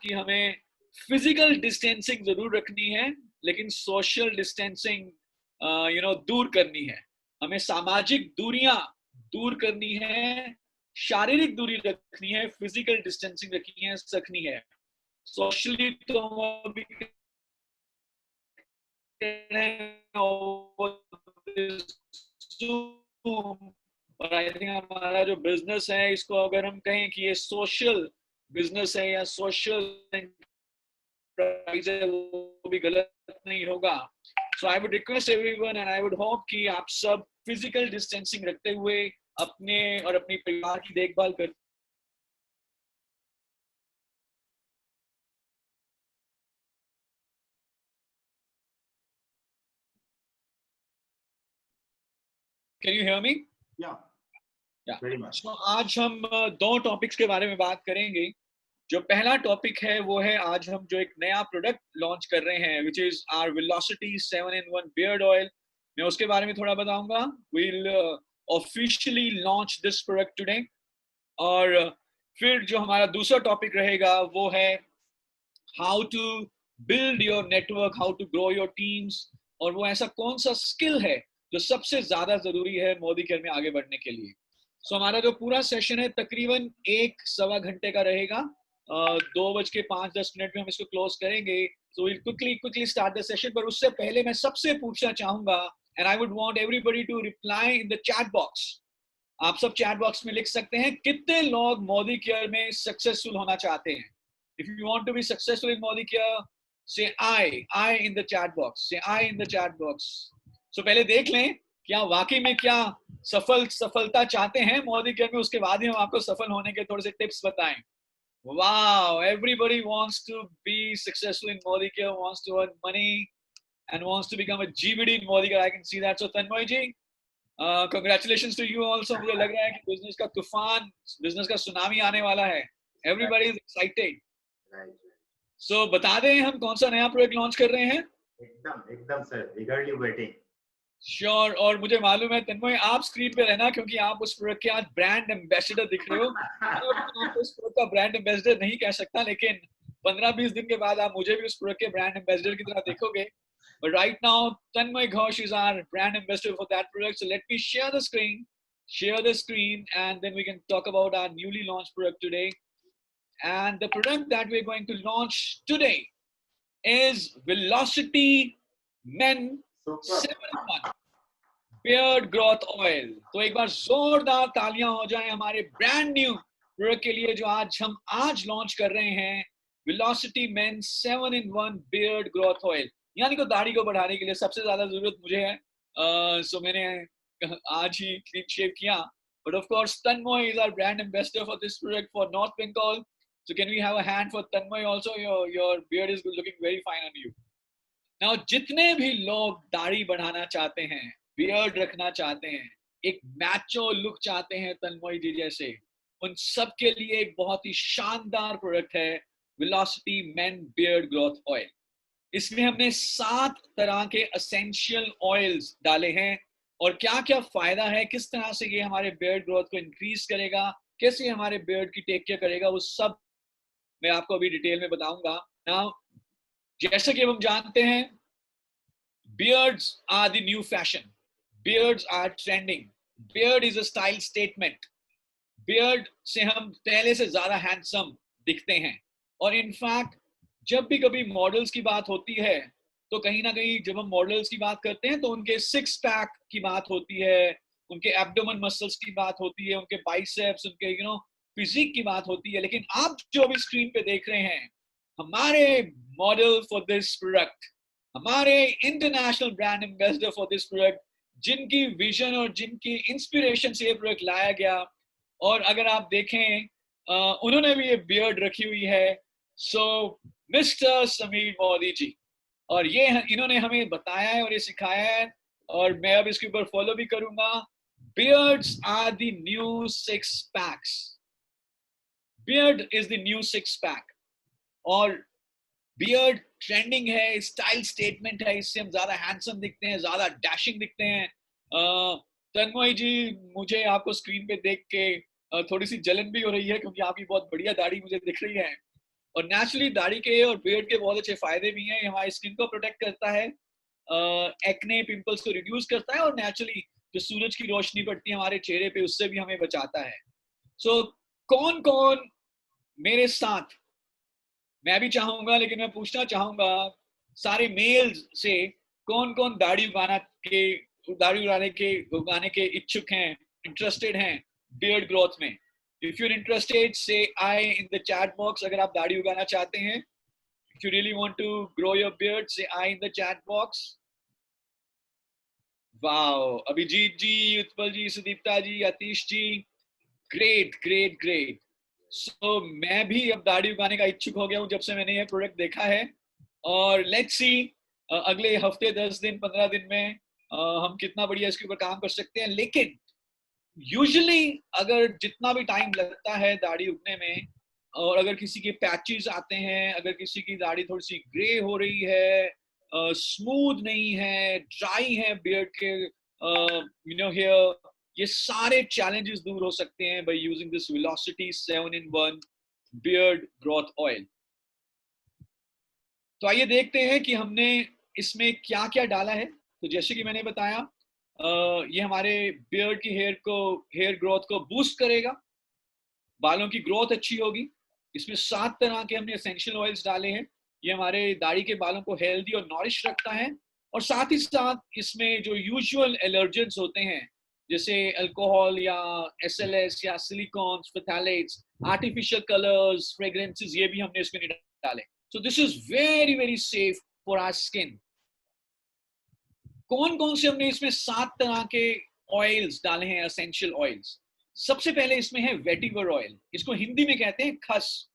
कि हमें physical distancing जरूर रखनी है, लेकिन सोशल डिस्टेंसिंग दूर करनी है। हमें सामाजिक दूरियां दूर करनी है, शारीरिक दूरी रखनी है, फिजिकल डिस्टेंसिंग रखनी है। सोशली तो हम अभी और आई थिंक हमारा जो बिजनेस है, इसको अगर हम कहें कि ये सोशल बिजनेस है या सोशल एंटरप्राइज है, वो भी गलत नहीं होगा। So I would request everyone and I would hope कि आप सब फिजिकल डिस्टेंसिंग रखते हुए अपने और अपने परिवार की देखभाल कर। Can you hear me? Yeah, या very much. सो आज हम दो टॉपिक्स के बारे में बात करेंगे। जो पहला टॉपिक है वो है, आज हम जो एक नया प्रोडक्ट लॉन्च कर रहे हैं, which is our velocity 7-in-1 beard oil. मैं उसके बारे में थोड़ा बताऊंगा। Will officially launch this product today. और फिर जो हमारा दूसरा टॉपिक रहेगा वो है how to build your network, how to grow your teams, और वो ऐसा कौन सा स्किल है जो सबसे ज्यादा जरूरी है मोदी केयर में आगे बढ़ने के लिए। सो हमारा जो पूरा सेशन है तकरीबन 1-1.25 घंटे का रहेगा। 2:05-10 में हम इसको क्लोज करेंगे। So will quickly start the session, पर उससे पहले मैं सबसे पूछना चाहूंगा, and I would want everybody to reply in the chat box. आप सब चैट बॉक्स में लिख सकते हैं कितने लोग मोदी केयर में सक्सेसफुल होना चाहते हैं। If you want to be successful in Modi care, say I in the chat box, say I in the chat box. So पहले देख लें क्या वाकई में क्या सफलता चाहते हैं मोदी केयर में, उसके बाद ही हम आपको सफल होने के थोड़े से टिप्स बताएं। Wow, everybody wants to be successful in Modi Care, wants to earn money and wants to become a GBD in Modi Care. I can see that. So Tanmoy ji, congratulations to you also. मुझे लग रहा है कि business का तूफान, business का tsunami आने वाला है। Everybody is excited. Right. So बता दें हम कौन सा नया प्रोडक्ट लॉन्च कर रहे हैं। एकदम सर, eagerly waiting. श्योर। और मुझे मालूम है तन्मय, आप स्क्रीन पे रहना, क्योंकि आप उस प्रोडक्ट के आज ब्रांड एम्बेसडर दिख रहे हो। आपको उस प्रोडक्ट का ब्रांड एम्बेसडर नहीं कह सकता, लेकिन 15-20 दिन के बाद आप मुझे भी उस प्रोडक्ट के ब्रांड एम्बेसडर की तरह देखोगे। But right now, Tanmay Ghosh is our brand ambassador for that product. So let me share the screen, and then we can talk about our newly launched product today. And the product that we're going to launch today is Velocity Men Super. 7-in-1 beard growth oil. तो एक बार जोरदार तालियां हो जाएं हमारे brand new product के लिए जो आज लॉन्च कर रहे हैं, velocity main 7-in-1 beard growth oil. यानी कि दाढ़ी को बढ़ाने के लिए सबसे ज्यादा जरूरत मुझे है। सो मैंने आज ही क्लीन शेव किया। But of course Tanmay is our brand ambassador for this product for North Bengal. So can we have a hand for Tanmay also? Your beard is looking very fine on you. Now जितने भी लोग दाढ़ी बढ़ाना चाहते हैं, beard रखना चाहते हैं, एक मैचो लुक चाहते हैं तन्मय जी जैसे, उन सब के लिए एक बहुत ही शानदार प्रोडक्ट है velocity main beard growth oil. इसमें हमने 7 तरह के एसेंशियल ऑयल्स डाले हैं। और क्या क्या फायदा है, किस तरह से ये हमारे बियर्ड ग्रोथ को इंक्रीज करेगा, कैसे हमारे बियर्ड की टेक केयर करेगा, वो सब मैं आपको अभी डिटेल में बताऊंगा। नाउ जैसे कि हम जानते हैं, beards are the new fashion, beards are trending, beard is a style statement, beard से हम पहले से ज्यादा हैंडसम दिखते हैं। और इनफैक्ट जब भी कभी मॉडल्स की बात होती है, तो कहीं ना कहीं जब हम मॉडल्स की बात करते हैं तो उनके 6 पैक की बात होती है, उनके एब्डोमेन मसल्स की बात होती है, उनके बाइसेप्स, उनके फिजिक की बात होती है। लेकिन आप जो अभी स्क्रीन पे देख रहे हैं, हमारे मॉडल फॉर दिस प्रोडक्ट, हमारे international brand ambassador for this product, जिनकी विजन और जिनकी इंस्पिरेशन से ये प्रोडक्ट लाया गया। और अगर आप देखें, उन्होंने भी ये बियर्ड रखी हुई है। सो मिस्टर समीर मोदी जी, और ये इन्होंने हमें बताया है और ये सिखाया है, और मैं अब इसके ऊपर फॉलो भी करूंगा। Beards are the new 6 packs, beard is the new 6 pack. और बियर्ड ट्रेंडिंग है, स्टाइल स्टेटमेंट है, इससे हम ज्यादा हैंडसम दिखते हैं, ज्यादा डैशिंग दिखते हैं। तन्मय जी, मुझे आपको स्क्रीन पे देख के थोड़ी सी जलन भी हो रही है, क्योंकि आपकी बहुत बढ़िया दाढ़ी मुझे दिख रही है। और नेचुरली दाढ़ी के और बियर्ड के बहुत अच्छे फायदे भी हैं। हमारी स्किन को प्रोटेक्ट करता है, एक्ने पिंपल्स को रिड्यूस करता है, और नेचुरली जो सूरज की रोशनी पड़ती है हमारे चेहरे पे उससे भी हमें बचाता है। सो कौन कौन मेरे साथ, मैं भी चाहूंगा लेकिन मैं पूछना चाहूंगा सारे मेल्स से, कौन कौन दाढ़ी उगाने के इच्छुक हैं, इंटरेस्टेड हैं बियर्ड ग्रोथ में। If you are interested say I in the chat box. अगर आप दाढ़ी उगाना चाहते हैं, if you really want to grow your beard, say I in the chat box. Wow, Abhijit ji, Utpal ji, Sudipta ji, Atish ji, great great great. So मैं भी अब दाढ़ी उगाने का इच्छुक हो गया हूँ जब से मैंने ये प्रोडक्ट देखा है। और लेट्स सी अगले हफ्ते 10 दिन 15 दिन में हम कितना बढ़िया इसके ऊपर काम कर सकते हैं। लेकिन यूजुअली अगर जितना भी टाइम लगता है दाढ़ी उगने में, और अगर किसी के पैचेस आते हैं, अगर किसी की दाढ़ी थोड़ी सी ग्रे हो रही है, स्मूथ नहीं है, ड्राई है बियर्ड के हेयर, ये सारे चैलेंजेस दूर हो सकते हैं by using this velocity 7-in-1 beard growth oil. तो आइए देखते हैं कि हमने इसमें क्या क्या डाला है। तो जैसे कि मैंने बताया, ये हमारे बियर्ड की हेयर ग्रोथ को बूस्ट करेगा, बालों की ग्रोथ अच्छी होगी। इसमें 7 तरह के हमने एसेंशियल ऑयल्स डाले हैं। ये हमारे दाढ़ी के बालों को हेल्दी और नॉरिश रखता है। और साथ ही साथ इसमें जो यूजुअल एलर्जेंस होते हैं, जैसे अल्कोहल या एसएलएस या silicon, phthalates, artificial colours, fragrances, ये भी हमने इसमें नहीं डाले। So this is very very safe for our skin. कौन कौन से हमने इसमें 7 तरह के ऑयल्स डाले हैं, एसेंशियल ऑयल्स। सबसे पहले इसमें है वेटिवर ऑयल। इसको हिंदी में कहते हैं खस।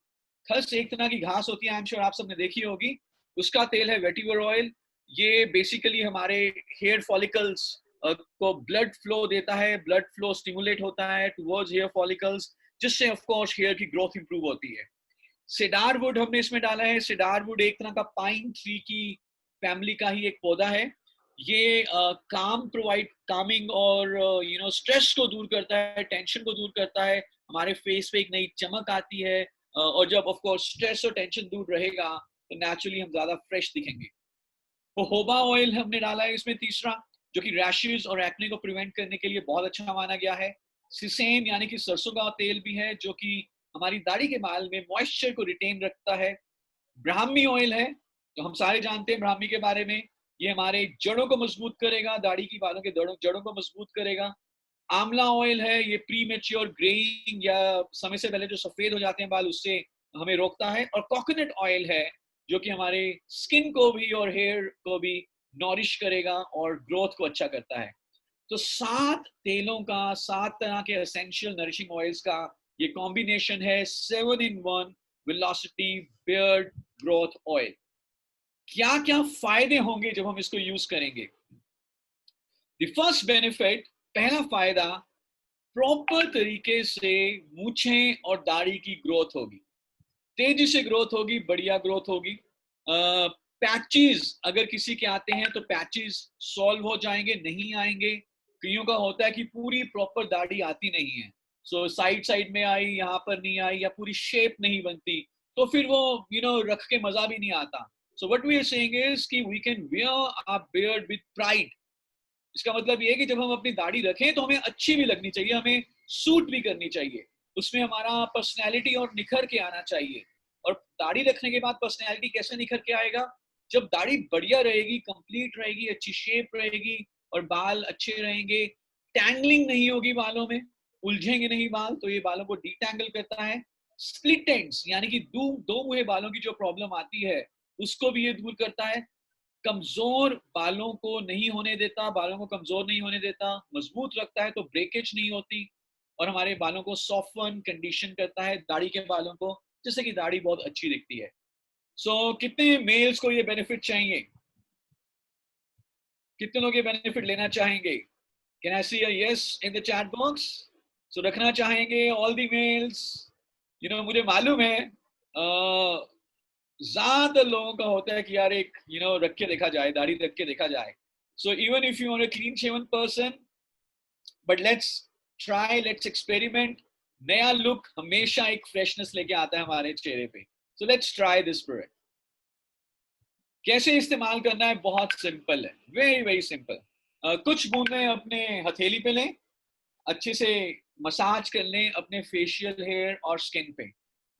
खस एक तरह की घास होती है, आई एम श्योर आप सबने देखी होगी। उसका तेल है वेटिवर ऑयल। ये बेसिकली हमारे हेयर फॉलिकल्स को ब्लड फ्लो देता है, ब्लड फ्लो स्टिमुलेट होता है टुवर्ड्स हेयर फॉलिकल्स, जिससे ऑफ कोर्स हेयर की ग्रोथ इंप्रूव होती है। सेडार वुड हमने इसमें डाला है। सेडार वुड एक तरह का पाइन ट्री की फैमिली का ही एक पौधा है। ये कामिंग और स्ट्रेस को दूर करता है, टेंशन को दूर करता है। हमारे फेस पे एक नई चमक आती है, और जब ऑफ कोर्स स्ट्रेस और टेंशन दूर रहेगा तो नेचुरली हम ज्यादा फ्रेश दिखेंगे। जोहोबा ऑयल हमने डाला है इसमें तीसरा, जो कि रैशेस और एक्ने को प्रिवेंट करने के लिए बहुत अच्छा माना गया है। सिसेम यानी कि सरसों का तेल भी है, जो कि हमारी दाढ़ी के बाल में मॉइस्चर को रिटेन रखता है। ब्राह्मी ऑयल है, तो हम सारे जानते हैं ब्राह्मी के बारे में। ये हमारे जड़ों को मजबूत करेगा, दाढ़ी की बालों के जड़ों को मजबूत करेगा। आंवला ऑयल है, ये प्री मेच्योर ग्रेइंग या समय से पहले जो सफेद हो जाते हैं बाल, उससे हमें रोकता है। और कोकोनट ऑयल है, जो कि हमारे स्किन को भी और हेयर को भी नॉरिश करेगा और ग्रोथ को अच्छा करता है। तो 7 तेलों का, 7 तरह के एसेंशियल नरिशिंग ऑयल्स का ये कॉम्बिनेशन है 7-in-1 velocity beard growth oil. क्या क्या फायदे होंगे जब हम इसको यूज करेंगे। द फर्स्ट बेनिफिट, पहला फायदा, प्रॉपर तरीके से मूछें और दाढ़ी की ग्रोथ होगी, तेजी से ग्रोथ होगी, बढ़िया ग्रोथ होगी। पैचेस अगर किसी के आते हैं तो पैचेस सॉल्व हो जाएंगे, नहीं आएंगे। कईयों का होता है कि पूरी प्रॉपर दाढ़ी आती नहीं है, सो साइड साइड में आई, यहाँ पर नहीं आई, या पूरी शेप नहीं बनती, तो फिर वो रख के मजा भी नहीं आता। So what we are saying is कि we can wear our beard with pride. इसका मतलब ये है कि जब हम अपनी दाढ़ी रखें तो हमें अच्छी भी लगनी चाहिए, हमें सूट भी करनी चाहिए, उसमें हमारा पर्सनैलिटी और निखर के आना चाहिए। और दाढ़ी रखने के बाद पर्सनैलिटी कैसे निखर के आएगा, जब दाढ़ी बढ़िया रहेगी, कंप्लीट रहेगी, अच्छी शेप रहेगी, और बाल अच्छे रहेंगे, टैंगलिंग नहीं होगी बालों में, उलझेंगे नहीं बाल, तो ये बालों को डिटैंगल करता है। स्प्लिट एंड्स यानी कि दो मुहे बालों की जो प्रॉब्लम आती है उसको भी ये दूर करता है। कमजोर बालों को नहीं होने देता, बालों को कमजोर नहीं होने देता, मजबूत रखता है तो ब्रेकेज नहीं होती। और हमारे बालों को सॉफ्टन कंडीशन करता है, दाढ़ी के बालों को, जिससे कि दाढ़ी बहुत अच्छी दिखती है। कितने मेल्स को ये बेनिफिट चाहिए, कितने लोग ये बेनिफिट लेना चाहेंगे? Can I see a yes in the chat box? रखना चाहेंगे ऑल दी मेल्स। मुझे मालूम है ज्यादा लोगों का होता है कि यार एक रख के देखा जाए, दाढ़ी रख के देखा जाए। So even if you are a clean shaven person, but let's try, let's experiment. नया लुक हमेशा एक फ्रेशनेस लेके आता है हमारे चेहरे पे। So let's try this product. कैसे इस्तेमाल करना है, बहुत सिंपल है, वेरी वेरी सिंपल. कुछ बूंदें अपने हथेली पे लें, अच्छे से मसाज कर लें अपने फेशियल हेयर और स्किन पे.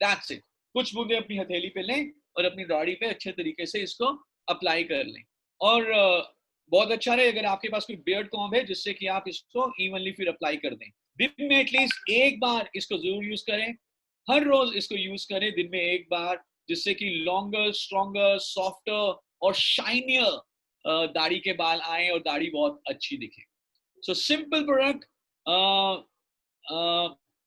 That's it. कुछ बूंदें अपनी हथेली पे लें और अपनी दाढ़ी पे अच्छे तरीके से इसको अप्लाई कर लें. और बहुत अच्छा रहे अगर आपके पास कोई बियर्ड कॉम्ब है जिससे कि आप इसको इवनली फिर अप्लाई कर दें. दिन में एटलीस्ट एक बार इसको जरूर यूज करें. हर रोज इसको यूज करें दिन में एक बार, जिससे कि लॉन्गर, स्ट्रॉन्गर, सॉफ्टर और शाइनियर दाढ़ी के बाल आए और दाढ़ी बहुत अच्छी दिखे. So simple product.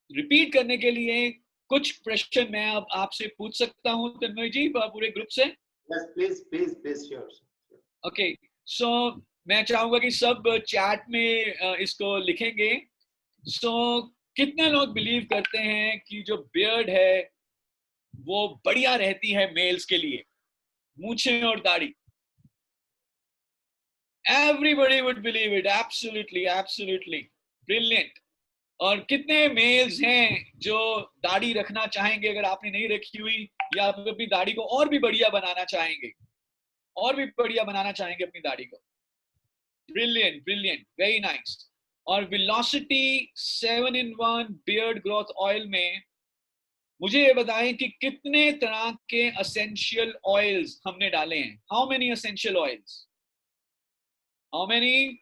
रिपीट करने के लिए कुछ प्रश्न मैं अब आपसे पूछ सकता हूं तन्मय जी, पूरे ग्रुप से. Yes, please, sure. ओके. सो मैं चाहूंगा कि सब चैट में इसको लिखेंगे. सो कितने लोग बिलीव करते हैं कि जो बियर्ड है वो बढ़िया रहती है मेल्स के लिए, मूछें और दाढ़ी? Everybody would believe it. Absolutely, absolutely. Brilliant. और कितने मेल्स हैं जो दाढ़ी रखना चाहेंगे अगर आपने नहीं रखी हुई, या आप अपनी दाढ़ी को और भी बढ़िया बनाना चाहेंगे, और भी बढ़िया बनाना चाहेंगे अपनी दाढ़ी को? Brilliant, brilliant, very nice. और velocity 7-in-1 beard growth oil में मुझे ये बताएं कि कितने तरह के एसेंशियल ऑयल्स हमने डाले हैं. How many essential oils? How many?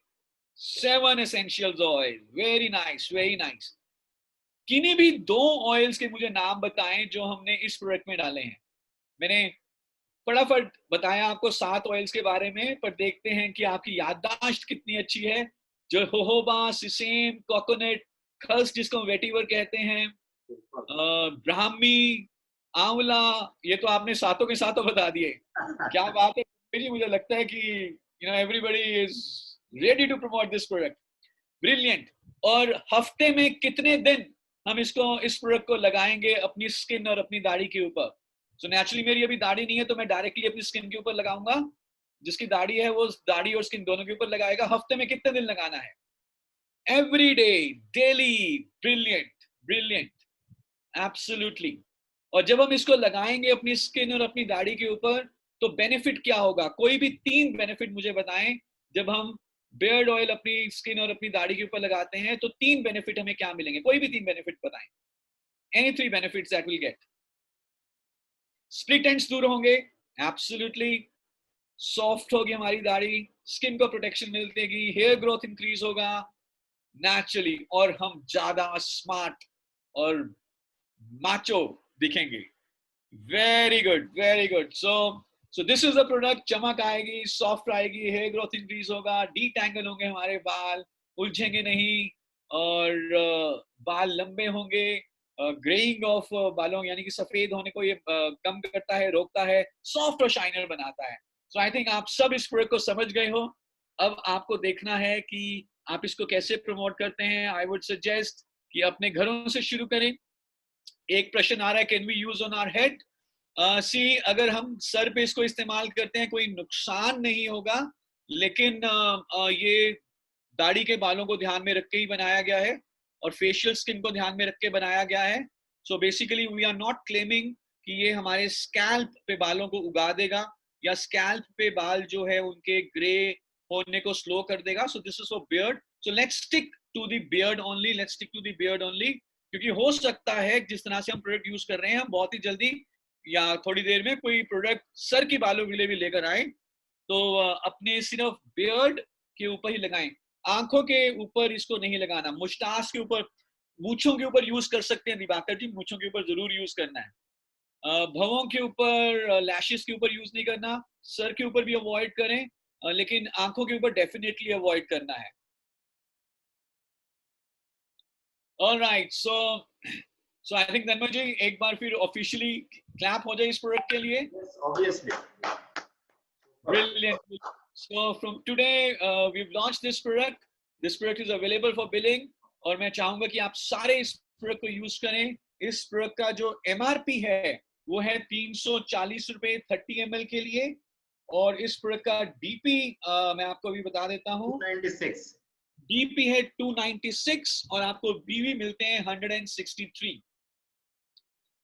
7 essentials oil. Very nice, very nice. किन्हीं भी 2 ऑयल्स के मुझे नाम बताएं जो हमने इस प्रोडक्ट में डाले हैं. मैंने फटाफट बताया आपको 7 ऑयल्स के बारे में, पर देखते हैं कि आपकी याददाश्त कितनी अच्छी है. जो जोहोबा, सिसेम, कोकोनट, खस जिसको वेटिवर कहते हैं, ब्राह्मी, आंवला, ये तो आपने सातों के सातों बता दिए. क्या बात है जी. मुझे लगता है कि everybody is ready to promote this product. Brilliant. और हफ्ते में कितने दिन हम इस प्रोडक्ट को लगाएंगे अपनी स्किन और अपनी दाढ़ी के ऊपर? सो नेचुरली मेरी अभी दाढ़ी नहीं है तो मैं डायरेक्टली अपनी स्किन के ऊपर लगाऊंगा. जिसकी दाढ़ी है वो दाढ़ी और स्किन दोनों के ऊपर लगाएगा. हफ्ते में कितने दिन लगाना है? Every day, daily. Brilliant, brilliant, absolutely. और जब हम इसको लगाएंगे अपनी स्किन और अपनी दाढ़ी के ऊपर तो बेनिफिट क्या होगा? कोई भी 3 बेनिफिट मुझे बताएं. जब हम बियर्ड ऑयल अपनी स्किन और अपनी दाढ़ी के ऊपर लगाते हैं तो 3 बेनिफिट हमें क्या मिलेंगे? कोई भी 3 बेनिफिट बताएं. Any 3 benefits that will get. Split ends दूर होंगे, एब्सोल्युटली. सॉफ्ट होगी हमारी दाढ़ी, स्किन को प्रोटेक्शन मिलेगी, हेयर ग्रोथ इंक्रीज होगा नेचुरली, और हम ज्यादा स्मार्ट और माचो दिखेंगे. Very good, very good. So this is the product. चमक आएगी, सॉफ्ट आएगी, हेयर ग्रोथ इंक्रीज होगा, डीटैंगल होंगे हमारे बाल, उलझेंगे नहीं, और बाल लंबे होंगे. ग्रेइंग ऑफ बालों यानी कि सफेद होने को ये कम करता है, रोकता है, सॉफ्ट और शाइनर बनाता है. सो आई थिंक आप सब इस प्रोडक्ट को समझ गए हो. अब आपको देखना है कि आप इसको कैसे प्रमोट करते हैं. आई वुड सजेस्ट कि अपने घरों से शुरू करें. एक प्रश्न आ रहा है, can we use on our head? See, अगर हम सर पे इसको इस्तेमाल करते हैं कोई नुकसान नहीं होगा, लेकिन ये दाढ़ी के बालों को ध्यान में रख के ही बनाया गया है और फेशियल स्किन को ध्यान में रख के बनाया गया है. So basically we are not claiming कि ये हमारे स्कैल्प पे बालों को उगा देगा या स्कैल्प पे बाल जो है उनके ग्रे होने को स्लो कर देगा. So this is for beard. So let's stick to the beard only, let's stick to the beard only. क्योंकि हो सकता है जिस तरह से हम प्रोडक्ट यूज कर रहे हैं, हम बहुत ही जल्दी या थोड़ी देर में कोई प्रोडक्ट सर की बालों के लिए भी लेकर आए, तो अपने सिर्फ बियर्ड के ऊपर ही लगाएं. आंखों के ऊपर इसको नहीं लगाना. मुस्टास के ऊपर, मूछों के ऊपर यूज कर सकते हैं दिवाकर जी, मूछों के ऊपर जरूर यूज करना है. भवों के ऊपर, लैशेस के ऊपर यूज नहीं करना. सर के ऊपर भी अवॉइड करें, लेकिन आंखों के ऊपर डेफिनेटली अवॉइड करना है. ऑलराइट. सो आई थिंक धन्मा जी एक बार फिर ऑफिशियली क्लैप हो जाए इस प्रोडक्ट के लिए. Yes, obviously. Brilliant. So from today we've launched this product. This product is available for billing. और मैं चाहूंगा कि आप सारे इस प्रोडक्ट को यूज करें. इस प्रोडक्ट का जो MRP है वो है 340 रुपए 30 ml के लिए, और इस प्रोडक्ट का DP मैं आपको अभी बता देता हूँ. 296. DP है 296 और आपको BV मिलते हैं 163.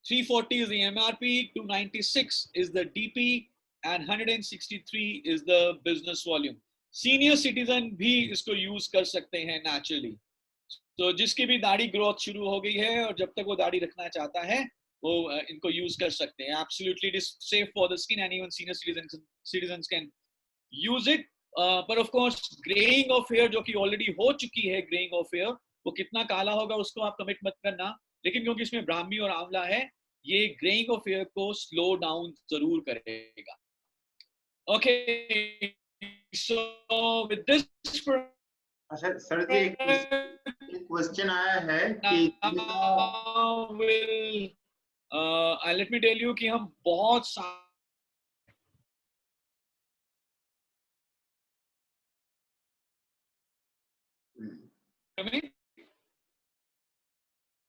340 is the MRP, 296 is the DP and 163 is the business volume. Senior citizen भी इसको यूज कर सकते हैं नेचुरली. तो जिसकी भी दाढ़ी ग्रोथ शुरू हो गई है और जब तक वो दाढ़ी रखना चाहता है वो इनको यूज कर सकते हैं. Absolutely it is safe for the skin and even senior citizens can use it. पर of course greying of hair जो कि ऑलरेडी हो चुकी है, ग्रेइंग ऑफ हेयर वो कितना काला होगा उसको आप कमिट मत करना, लेकिन क्योंकि इसमें ब्राह्मी और आंवला है ये ग्रेइंग ऑफ हेयर को स्लो डाउन जरूर करेगा. ओके, सो विद दिस अच्छा सर जी, एक क्वेश्चन आया है कि लेट मी टेल यू कि हम बहुत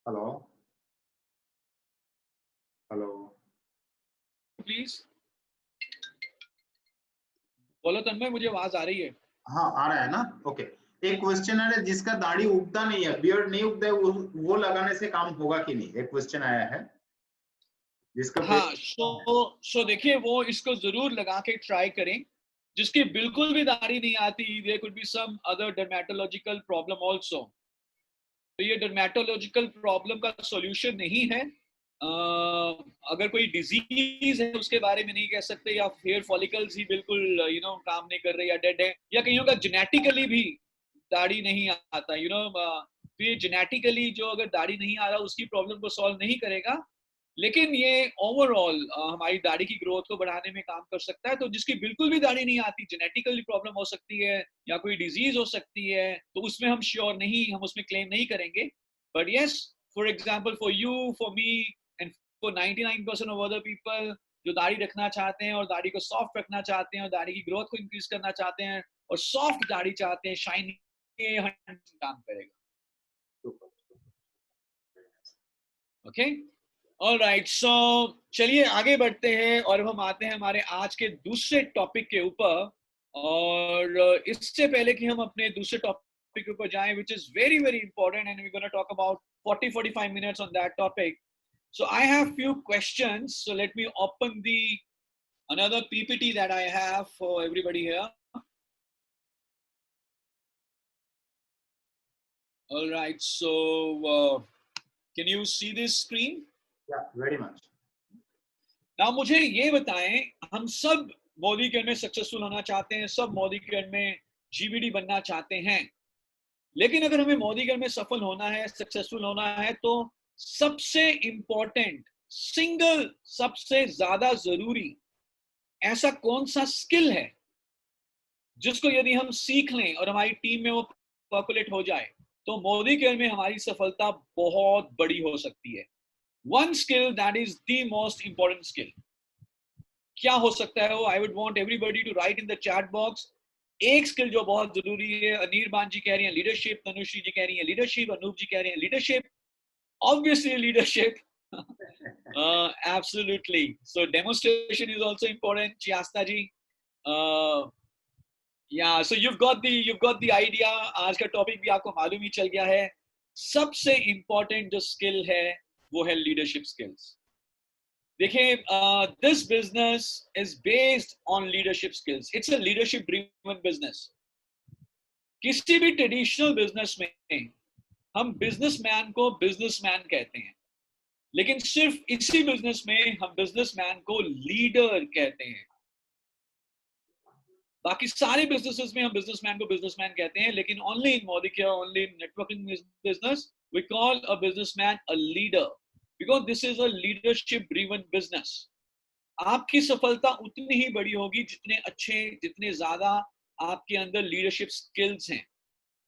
हेलो हेलो प्लीज बोलो तन्मय, मुझे आवाज आ रही है. हाँ आ रहा है ना. ओके, एक क्वेश्चन है जिसका दाढ़ी उगता नहीं है, बियर्ड नहीं उगता है, वो लगाने से काम होगा कि नहीं, एक क्वेश्चन आया है जिसका. हाँ, सो देखिए वो इसको जरूर लगा के ट्राई करें. जिसकी बिल्कुल भी दाढ़ी नहीं आती, there could be some other dermatological problem also. तो ये डर्मेटोलॉजिकल प्रॉब्लम का सॉल्यूशन नहीं है. अगर कोई डिजीज है उसके बारे में नहीं कह सकते, या हेयर फॉलिकल्स ही बिल्कुल काम नहीं कर रहे या डेड है, या कईयों का जेनेटिकली भी दाढ़ी नहीं आता, तो ये जेनेटिकली जो अगर दाढ़ी नहीं आ रहा उसकी प्रॉब्लम को सॉल्व नहीं करेगा, लेकिन ये ओवरऑल हमारी दाढ़ी की ग्रोथ को बढ़ाने में काम कर सकता है. तो जिसकी बिल्कुल भी दाढ़ी नहीं आती, जेनेटिकली प्रॉब्लम हो सकती है या कोई डिजीज हो सकती है, तो उसमें हम श्योर नहीं, हम उसमें क्लेम नहीं करेंगे. But yes, for example for you, for me and for 99% of other people जो दाढ़ी रखना चाहते हैं और दाढ़ी को सॉफ्ट रखना चाहते हैं और दाढ़ी की ग्रोथ को इंक्रीज करना चाहते हैं और सॉफ्ट दाढ़ी चाहते हैं, शाइनी, काम करेगा. ओके, ऑलराइट, सो चलिए आगे बढ़ते हैं और हम आते हैं हमारे आज के दूसरे टॉपिक के ऊपर. और इससे पहले कि हम अपने दूसरे टॉपिक के ऊपर जाएं, which is very very important and we're going to talk about 40-45 minutes on that topic. So I have few questions, so let me open the another PPT that I have for everybody here. Alright, so can you see this screen? Yeah, very much. Now मुझे ये बताएं, हम सब Modi care में successful होना चाहते हैं, सब मोदी केयर में जीबीडी बनना चाहते हैं, लेकिन अगर हमें मोदी केयर में सफल होना है, सक्सेसफुल होना है, तो सबसे इंपॉर्टेंट, सिंगल सबसे ज्यादा जरूरी ऐसा कौन सा स्किल है जिसको यदि हम सीख लें और हमारी टीम में वो पॉपुलेट हो जाए तो मोदी केयर में हमारी सफलता बहुत बड़ी हो सकती है. One skill that is the most important skill. क्या हो सकता है वो? I would want everybody to write in the chat box. एक स्किल जो बहुत जरूरी है. अनिर्बान जी कह रही हैं लीडरशिप, तनुश्री जी कह रही हैं लीडरशिप, अनूप जी कह रही हैं leadership. Obviously leadership. Absolutely. So demonstration is also important. Chiasta ji. Yeah. So you've got the idea. आज का टॉपिक भी आपको मालूम ही चल गया है. सबसे important जो स्किल है वो है लीडरशिप स्किल्स. देखिए, this business is based on leadership skills. It's a leadership driven business. किसी भी ट्रेडिशनल बिजनेस में हम बिजनेसमैन को बिजनेसमैन कहते हैं, लेकिन सिर्फ इसी बिजनेस में हम बिजनेसमैन को लीडर कहते हैं. बाकी सारे बिजनेसेस में हम बिजनेसमैन को बिजनेसमैन कहते हैं, लेकिन only in Modi care, only in networking business we call a businessman a leader, because this is a leadership driven business. आपकी सफलता उतनी ही बड़ी होगी जितने अच्छे, जितने ज्यादा आपके अंदर लीडरशिप स्किल्स हैं.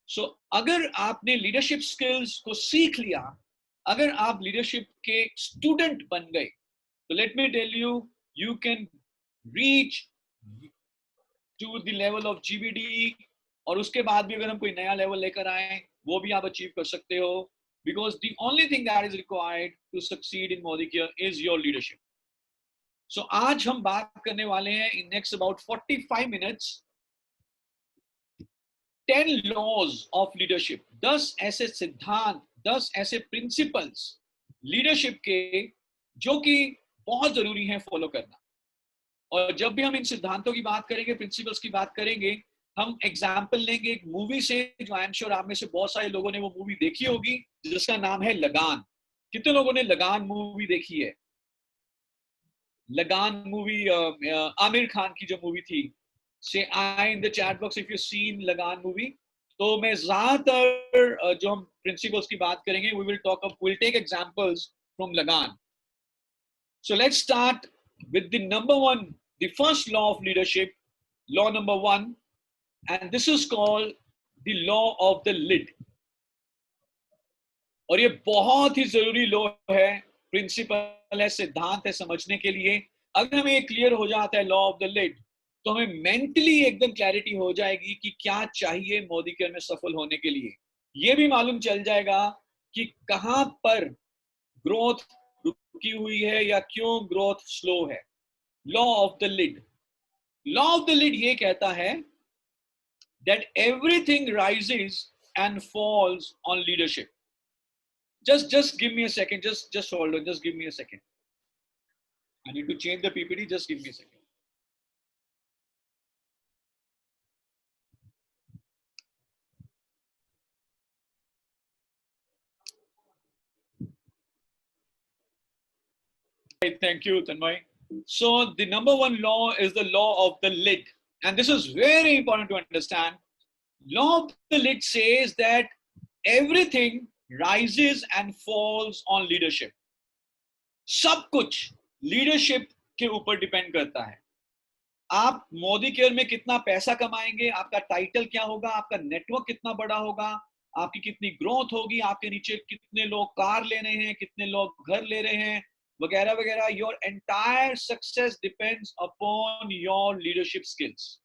सो अगर आपने लीडरशिप स्किल्स को सीख लिया, अगर आप लीडरशिप के स्टूडेंट बन गए, तो let me tell you, you can reach to the level of GBD. और उसके बाद भी अगर हम कोई नया लेवल लेकर आए वो भी आप अचीव कर सकते हो. Because the only thing that is required to succeed in Modi Care is your leadership. So आज हम बात करने वाले हैं in next about 45 minutes 10 laws of leadership. 10 ऐसे सिद्धांत, 10 ऐसे principles leadership के जो कि बहुत जरूरी है फॉलो करना। और जब भी हम इन सिद्धांतों की बात करेंगे, प्रिंसिपल्स की बात करेंगे, हम एग्जाम्पल लेंगे एक मूवी से, जो आई एम श्योर आप में से बहुत सारे लोगों ने वो मूवी देखी होगी, जिसका नाम है लगान। कितने लोगों ने लगान मूवी देखी है? लगान मूवी, आमिर खान की जो मूवी थी। Say I in the chat box if you seen Lagaan movie. तो मैं ज्यादातर जो हम प्रिंसिपल्स की बात करेंगे, we will take examples from Lagaan. So let's start with the number one, the first law of leadership, law number one, and this is called the law of the lid. और ये बहुत ही जरूरी लॉ है, principal है, सिद्धांत है समझने के लिए। अगर हमें ये क्लियर हो जाता है लॉ ऑफ द लिड, तो हमें मेंटली एकदम क्लैरिटी हो जाएगी कि क्या चाहिए मोदी केयर में सफल होने के लिए। ये भी मालूम चल जाएगा कि कहां पर ग्रोथ रुकी हुई है या क्यों ग्रोथ स्लो है। Law of the lid, law of the lid ये कहता है that everything rises and falls on leadership. Just give me a second, just hold on, just give me a second. I need to change the PPT, just give me a second. Right, thank you, Tanmay. So the number one law is the law of the lid, and this is very important to understand. Law of the lid says that everything rises and falls on leadership. सब कुछ leadership के ऊपर depend करता है। आप Modi care में कितना पैसा कमाएंगे, आपका टाइटल क्या होगा, आपका नेटवर्क कितना बड़ा होगा, आपकी कितनी ग्रोथ होगी, आपके नीचे कितने लोग कार ले रहे हैं, कितने लोग घर ले रहे हैं, वगैरह वगैरह। Your entire success depends upon your leadership skills.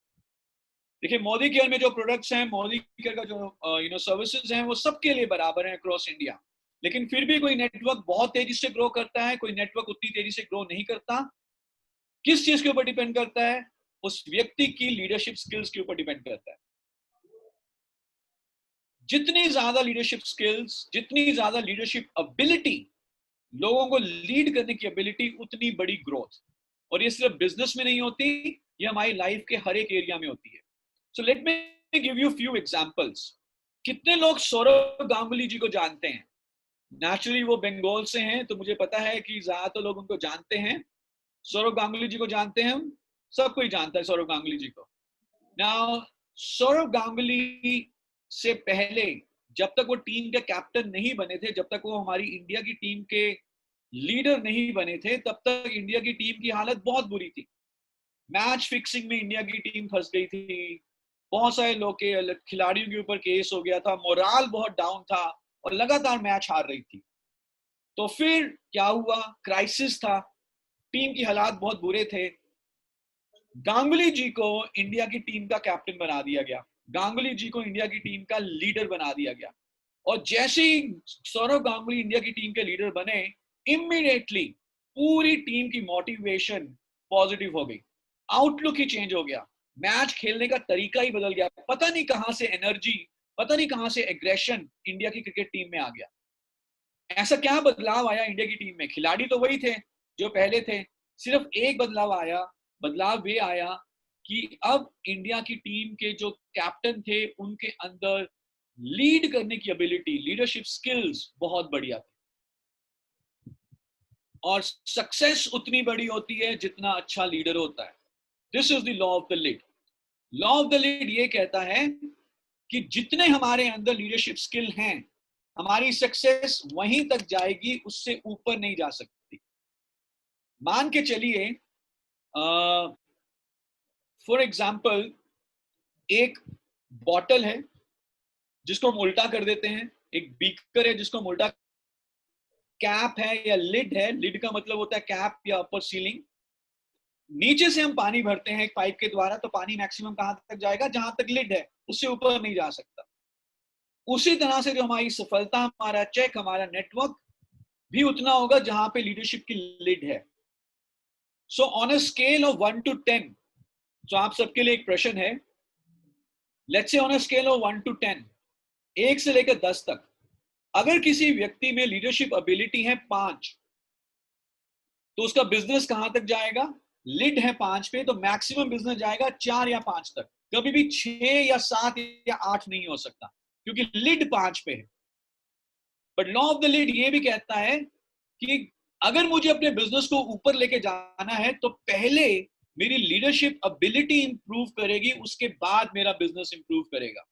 देखिए, मोदी केयर में जो प्रोडक्ट्स हैं, मोदी केयर का जो सर्विसेज हैं, वो सबके लिए बराबर हैं अक्रॉस इंडिया। लेकिन फिर भी कोई नेटवर्क बहुत तेजी से ग्रो करता है, कोई नेटवर्क उतनी तेजी से ग्रो नहीं करता। किस चीज के ऊपर डिपेंड करता है? उस व्यक्ति की लीडरशिप स्किल्स के ऊपर डिपेंड करता है। जितनी ज्यादा लीडरशिप स्किल्स, जितनी ज्यादा लीडरशिप एबिलिटी, लोगों को लीड करने की एबिलिटी, उतनी बड़ी ग्रोथ। और ये सिर्फ बिजनेस में नहीं होती, ये हमारी लाइफ के हर एक एरिया में होती है। सो let me give you few examples. कितने लोग सौरव गांगुली जी को जानते हैं? नेचुरली वो बंगाल से हैं, तो मुझे पता है कि ज्यादातर लोग उनको जानते हैं। सौरव गांगुली जी को जानते हैं हम, सब कोई जानता है सौरव गांगुली जी को। नाउ सौरव गांगुली से पहले, जब तक वो टीम के कैप्टन नहीं बने थे, जब तक वो हमारी इंडिया की टीम के लीडर नहीं बने थे, तब तक इंडिया की टीम की हालत बहुत बुरी थी। मैच फिक्सिंग में इंडिया की टीम फंस गई थी, बहुत सारे लोग के खिलाड़ियों के ऊपर केस हो गया था, मोराल बहुत डाउन था और लगातार मैच हार रही थी। तो फिर क्या हुआ? क्राइसिस था, टीम की हालात बहुत बुरे थे। गांगुली जी को इंडिया की टीम का कैप्टन बना दिया गया, गांगुली जी को इंडिया की टीम का लीडर बना दिया गया। और जैसे ही सौरव गांगुली इंडिया की टीम के लीडर बने, इमीडिएटली पूरी टीम की मोटिवेशन पॉजिटिव हो गई, आउटलुक ही चेंज हो गया, मैच खेलने का तरीका ही बदल गया। पता नहीं कहां से एनर्जी, पता नहीं कहां से एग्रेशन इंडिया की क्रिकेट टीम में आ गया। ऐसा क्या बदलाव आया इंडिया की टीम में? खिलाड़ी तो वही थे जो पहले थे, सिर्फ एक बदलाव आया। बदलाव ये आया कि अब इंडिया की टीम के जो कैप्टन थे, उनके अंदर लीड करने की एबिलिटी, लीडरशिप स्किल्स बहुत बढ़िया थी। और सक्सेस उतनी बड़ी होती है जितना अच्छा लीडर होता है। This is the law of the lead. Law of the lead ये कहता है कि जितने हमारे अंदर लीडरशिप स्किल हैं, हमारी सक्सेस वहीं तक जाएगी, उससे ऊपर नहीं जा सकती। मान के चलिए, फॉर एग्जाम्पल, एक बॉटल है जिसको हम उल्टा कर देते हैं, एक बीकर है जिसको हम उल्टा, कैप है या लिड है, लिड का मतलब होता है कैप या अपर सीलिंग। नीचे से हम पानी भरते हैं एक पाइप के द्वारा, तो पानी मैक्सिमम कहां तक जाएगा? जहां तक लिड है, उससे ऊपर नहीं जा सकता। उसी तरह से जो हमारी सफलता, हमारा चेक, हमारा नेटवर्क भी उतना होगा जहां पे लीडरशिप की लिड है। So on a scale of 1 to 10, तो आप सबके लिए एक प्रश्न है। Let's say on a scale of 1 to 10, 1 से लेकर 10 तक, अगर किसी व्यक्ति में लीडरशिप एबिलिटी है 5, तो उसका बिजनेस कहां तक जाएगा? लिड है 5 पे, तो मैक्सिमम बिजनेस जाएगा 4 या 5 तक, कभी भी 6 या 7 या 8 नहीं हो सकता, क्योंकि लिड 5 पे है। But law of the lead ये भी कहता है कि अगर मुझे अपने बिजनेस को ऊपर लेके जाना है तो पहले मेरी लीडरशिप एबिलिटी इंप्रूव करेगी, उसके बाद मेरा बिजनेस इंप्रूव करेगा।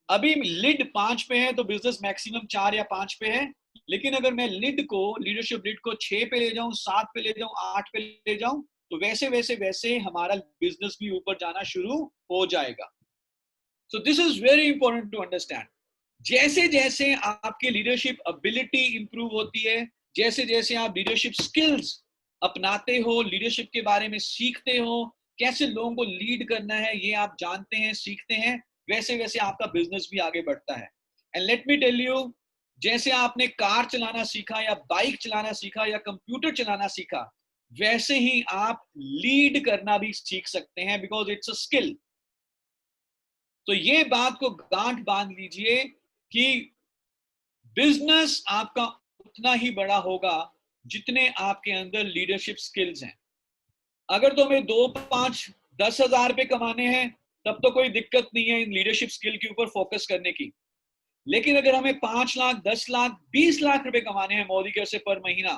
अभी लिड 5 पे है तो बिजनेस मैक्सिमम 4 या 5 पे है, लेकिन अगर मैं लीडरशिप लिड को 6 पे ले जाऊं, 7 पे ले जाऊं, 8 पे ले जाऊं, तो वैसे वैसे वैसे हमारा बिजनेस भी ऊपर जाना शुरू हो जाएगा। So this is very important to understand. जैसे जैसे आपकी लीडरशिप एबिलिटी इंप्रूव होती है, जैसे जैसे आप लीडरशिप स्किल्स अपनाते हो, लीडरशिप के बारे में सीखते हो, कैसे लोगों को लीड करना है ये आप जानते हैं, सीखते हैं, वैसे वैसे आपका बिजनेस भी आगे बढ़ता है। And let me tell you, जैसे आपने कार चलाना सीखा या बाइक चलाना सीखा या कंप्यूटर चलाना सीखा, वैसे ही आप लीड करना भी सीख सकते हैं, बिकॉज इट्स अ स्किल। तो ये बात को गांठ बांध लीजिए कि बिजनेस आपका उतना ही बड़ा होगा जितने आपके अंदर लीडरशिप स्किल्स हैं। अगर तो हमें 2, 5, 10,000 रुपए कमाने हैं, तब तो कोई दिक्कत नहीं है इन लीडरशिप स्किल के ऊपर फोकस करने की। लेकिन अगर हमें 5 लाख, 10 लाख, 20 लाख रुपए कमाने हैं मोदी कर से पर महीना,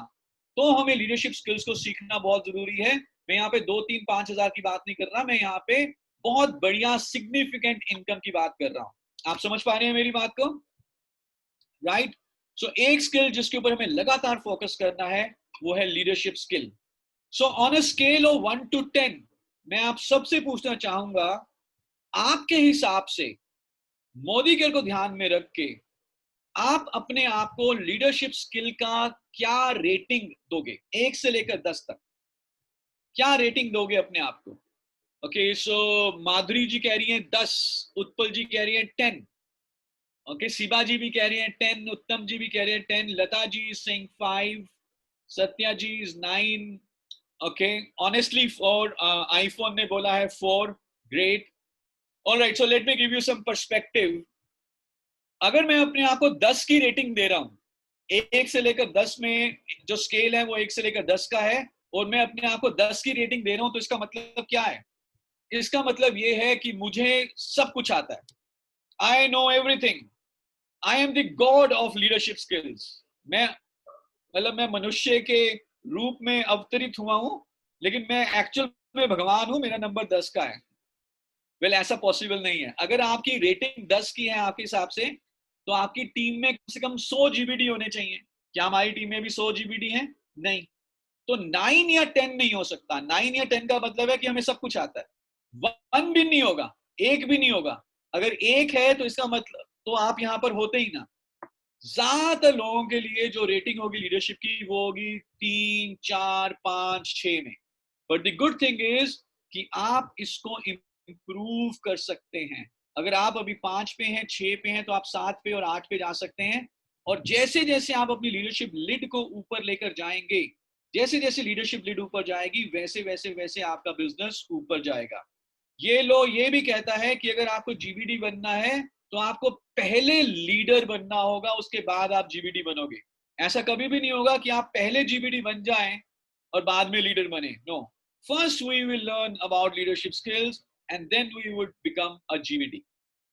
तो हमें लीडरशिप स्किल्स को सीखना बहुत जरूरी है। मैं यहाँ पे 2, 3, 5,000 की बात नहीं कर रहा, मैं यहाँ पे बहुत बढ़िया सिग्निफिकेंट इनकम की बात कर रहा हूं। आप समझ पा रहे हैं मेरी बात को? राइट? सो एक स्किल जिसके ऊपर हमें लगातार फोकस करना है वो है leadership skill. So on a scale of 1 to 10 मैं आप सबसे पूछना चाहूंगा, आपके हिसाब से मोदी केयर को ध्यान में रख के आप अपने आप को लीडरशिप स्किल का क्या रेटिंग दोगे? 1 से लेकर 10 तक क्या रेटिंग दोगे अपने आप को? ओके, सो माधुरी जी कह रही हैं 10, उत्पल जी कह रही हैं 10, ओके, शिवा जी भी कह रही हैं 10, उत्तम जी भी कह रहे हैं 10, Lata ji is saying 5, Satya ji is 9, okay, honestly 4, iPhone ने बोला है 4, great. Alright, so let me give you some perspective. अगर मैं अपने आप को 10 की रेटिंग दे रहा हूं, 1 से लेकर 10 में जो स्केल है वो 1 से लेकर 10 का है, और मैं अपने आप को 10 की रेटिंग दे रहा हूं, तो इसका मतलब क्या है? इसका मतलब ये है कि मुझे सब कुछ आता है, I know everything, I am the God of leadership skills. मैं मनुष्य के रूप में अवतरित हुआ हूं, लेकिन मैं एक्चुअल में भगवान हूं, मेरा नंबर 10 का है। वेल, ऐसा पॉसिबल नहीं है। अगर आपकी रेटिंग 10 की है आपके हिसाब से, तो आपकी टीम में कम से कम 100 जीबीडी होने चाहिए। क्या हमारी टीम में भी 100 जीबीडी है? नहीं। तो 9 या 10 नहीं हो सकता। 9 या 10 का मतलब है कि हमें सब कुछ आता है। 1 भी नहीं होगा, 1 भी नहीं होगा। अगर 1 है तो इसका मतलब तो आप यहां पर होते ही ना। ज्यादातर लोगों के लिए जो रेटिंग होगी लीडरशिप की वो होगी 3, 4, 5, 6 में। But the good thing is कि आप इसको इंप्रूव कर सकते हैं। अगर आप अभी 5 पे हैं, 6 पे हैं, तो आप 7 पे और 8 पे जा सकते हैं। और जैसे जैसे आप अपनी लीडरशिप लिड को ऊपर लेकर जाएंगे, जैसे जैसे लीडरशिप लिड ऊपर जाएगी, वैसे वैसे वैसे आपका बिजनेस ऊपर जाएगा। ये लो ये भी कहता है कि अगर आपको जीबीडी बनना है तो आपको पहले लीडर बनना होगा, उसके बाद आप जीबीडी बनोगे। ऐसा कभी भी नहीं होगा कि आप पहले जीबीडी बन जाएं और बाद में लीडर बने। No, first we will learn about leadership skills and then we would become a GVD.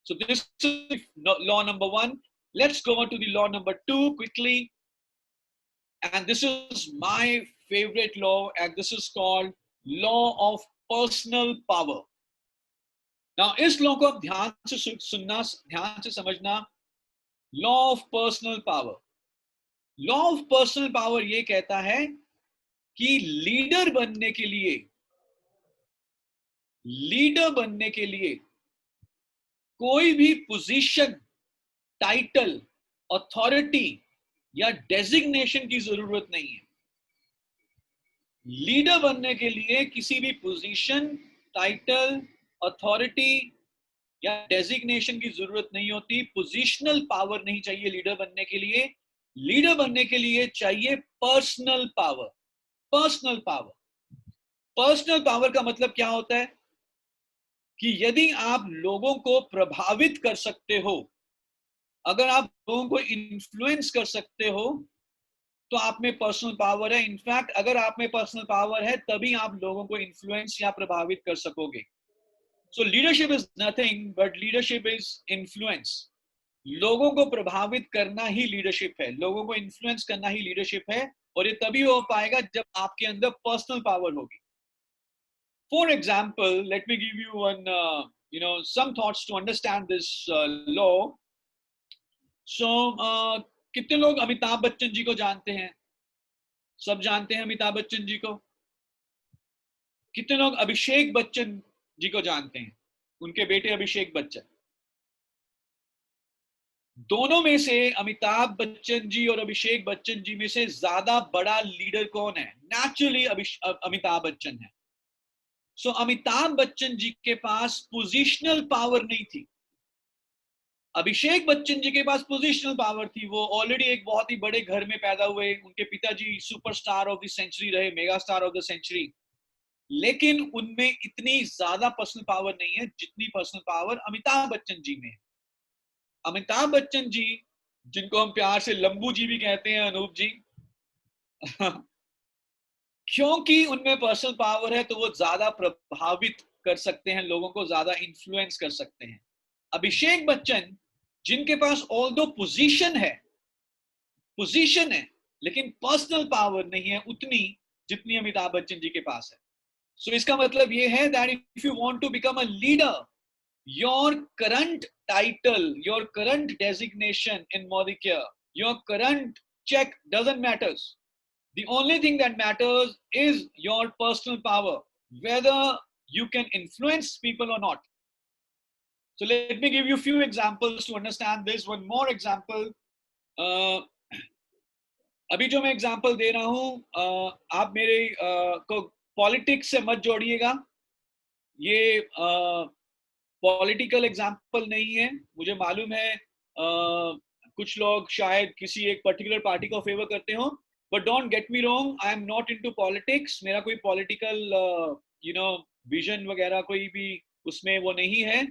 So this is law number 1. Let's go on to the law number 2 quickly. And this is my favorite law, and this is called law of personal power. Now इस law को आप ध्यान से सुनना, ध्यान से समझना। Law of personal power. Law of personal power ये कहता है कि लीडर बनने के लिए कोई भी पोजीशन, टाइटल, अथॉरिटी या डेजिग्नेशन की जरूरत नहीं है। लीडर बनने के लिए किसी भी पोजीशन, टाइटल, अथॉरिटी या डेजिग्नेशन की जरूरत नहीं होती। पोजिशनल पावर नहीं चाहिए लीडर बनने के लिए। लीडर बनने के लिए चाहिए personal power. Personal power, personal power का मतलब क्या होता है कि यदि आप लोगों को प्रभावित कर सकते हो, अगर आप लोगों को इन्फ्लुएंस कर सकते हो, तो आप में पर्सनल पावर है। इनफैक्ट अगर आप में पर्सनल पावर है तभी आप लोगों को इन्फ्लुएंस या प्रभावित कर सकोगे। सो leadership is nothing but leadership is influence. लोगों को प्रभावित करना ही लीडरशिप है, लोगों को इन्फ्लुएंस करना ही लीडरशिप है, और ये तभी हो पाएगा जब आपके अंदर पर्सनल पावर होगी। For example, late me give you one some thoughts to understand this law. So कितने लोग अमिताभ बच्चन जी को जानते हैं? सब जानते हैं अमिताभ बच्चन जी को। कितने लोग अभिषेक बच्चन जी को जानते हैं? उनके बेटे अभिषेक बच्चन। दोनों में से अमिताभ बच्चन जी और अभिषेक बच्चन जी में से ज्यादा बड़ा लीडर कौन है? नेचुरली अमिताभ बच्चन है। सो अमिताभ बच्चन जी के पास पोजिशनल पावर नहीं थी, अभिषेक बच्चन जी के पास पोजिशनल पावर थी। वो ऑलरेडी एक बहुत ही बड़े घर में पैदा हुए, उनके पिताजी सुपरस्टार ऑफ द सेंचुरी रहे, mega star of the century, लेकिन उनमें इतनी ज्यादा पर्सनल पावर नहीं है जितनी पर्सनल पावर अमिताभ बच्चन जी में है। अमिताभ बच्चन जी, जिनको हम प्यार से लंबू जी भी कहते हैं, अनूप जी क्योंकि उनमें पर्सनल पावर है तो वो ज्यादा प्रभावित कर सकते हैं, लोगों को ज्यादा इन्फ्लुएंस कर सकते हैं। अभिषेक बच्चन, जिनके पास ऑल्दो पोजीशन है लेकिन पर्सनल पावर नहीं है उतनी जितनी अमिताभ बच्चन जी के पास है। सो इसका मतलब ये है that if you want to become a leader, your current title, your current designation in Modicare, your current check doesn't matters. The only thing that matters is your personal power, whether you can influence people or not. So let me give you a few examples to understand this. One more example. अभी जो मैं example दे रहा हूं, आप मेरे को politics से मत जोड़िएगा। ये पॉलिटिकल एग्जाम्पल नहीं है। मुझे मालूम है कुछ लोग शायद किसी एक पर्टिकुलर पार्टी को फेवर करते हो, but don't get me wrong, I am not into politics. मेरा कोई पॉलिटिकल विजन वगैरह कोई भी उसमें वो नहीं है,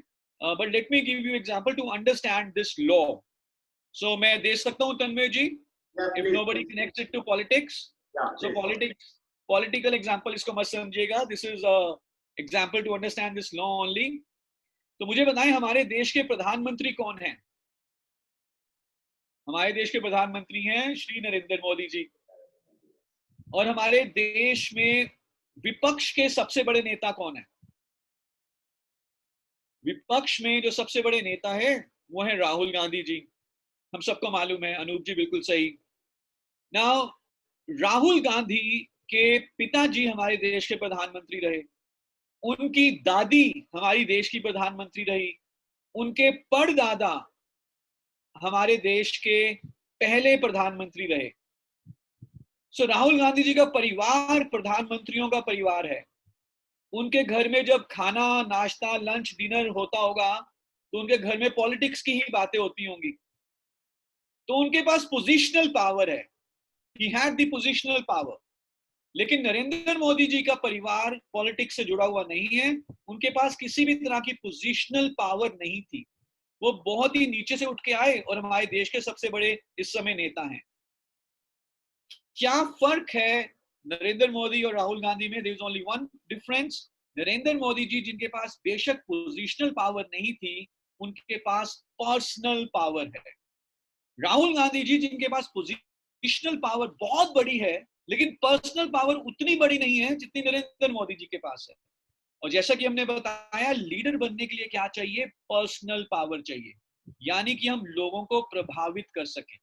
but let me give you example to understand this law. So मैं दे सकता हूँ Tanmay ji, if nobody connects it to politics. So political example इसको मत समझिएगा, this is example to understand this law only. तो मुझे बताएं, हमारे देश के प्रधानमंत्री कौन हैं? हमारे देश के प्रधानमंत्री हैं श्री नरेंद्र मोदी जी। और हमारे देश में विपक्ष के सबसे बड़े नेता कौन है? विपक्ष में जो सबसे बड़े नेता है वो है राहुल गांधी जी। हम सबको मालूम है, अनूप जी बिल्कुल सही। नाउ राहुल गांधी के पिताजी हमारे देश के प्रधानमंत्री रहे, उनकी दादी हमारी देश की प्रधानमंत्री रही, उनके परदादा हमारे देश के पहले प्रधानमंत्री रहे। सो राहुल गांधी जी का परिवार प्रधानमंत्रियों का परिवार है। उनके घर में जब खाना, नाश्ता, लंच, डिनर होता होगा तो उनके घर में पॉलिटिक्स की ही बातें होती होंगी। तो उनके पास पोजिशनल पावर है, he had the positional power. लेकिन नरेंद्र मोदी जी का परिवार पॉलिटिक्स से जुड़ा हुआ नहीं है, उनके पास किसी भी तरह की पोजिशनल पावर नहीं थी। वो बहुत ही नीचे से उठ के आए और हमारे देश के सबसे बड़े इस समय नेता हैं। क्या फर्क है नरेंद्र मोदी और राहुल गांधी में? There is only one difference. Narendra Modi ji, जिनके पास बेशक पोजिशनल पावर नहीं थी, उनके पास पर्सनल पावर है। राहुल गांधी जी, जिनके पास पोजिशनल पावर बहुत बड़ी है लेकिन पर्सनल पावर उतनी बड़ी नहीं है जितनी नरेंद्र मोदी जी के पास है। और जैसा कि हमने बताया, लीडर बनने के लिए क्या चाहिए? पर्सनल पावर चाहिए, यानी कि हम लोगों को प्रभावित कर सकें।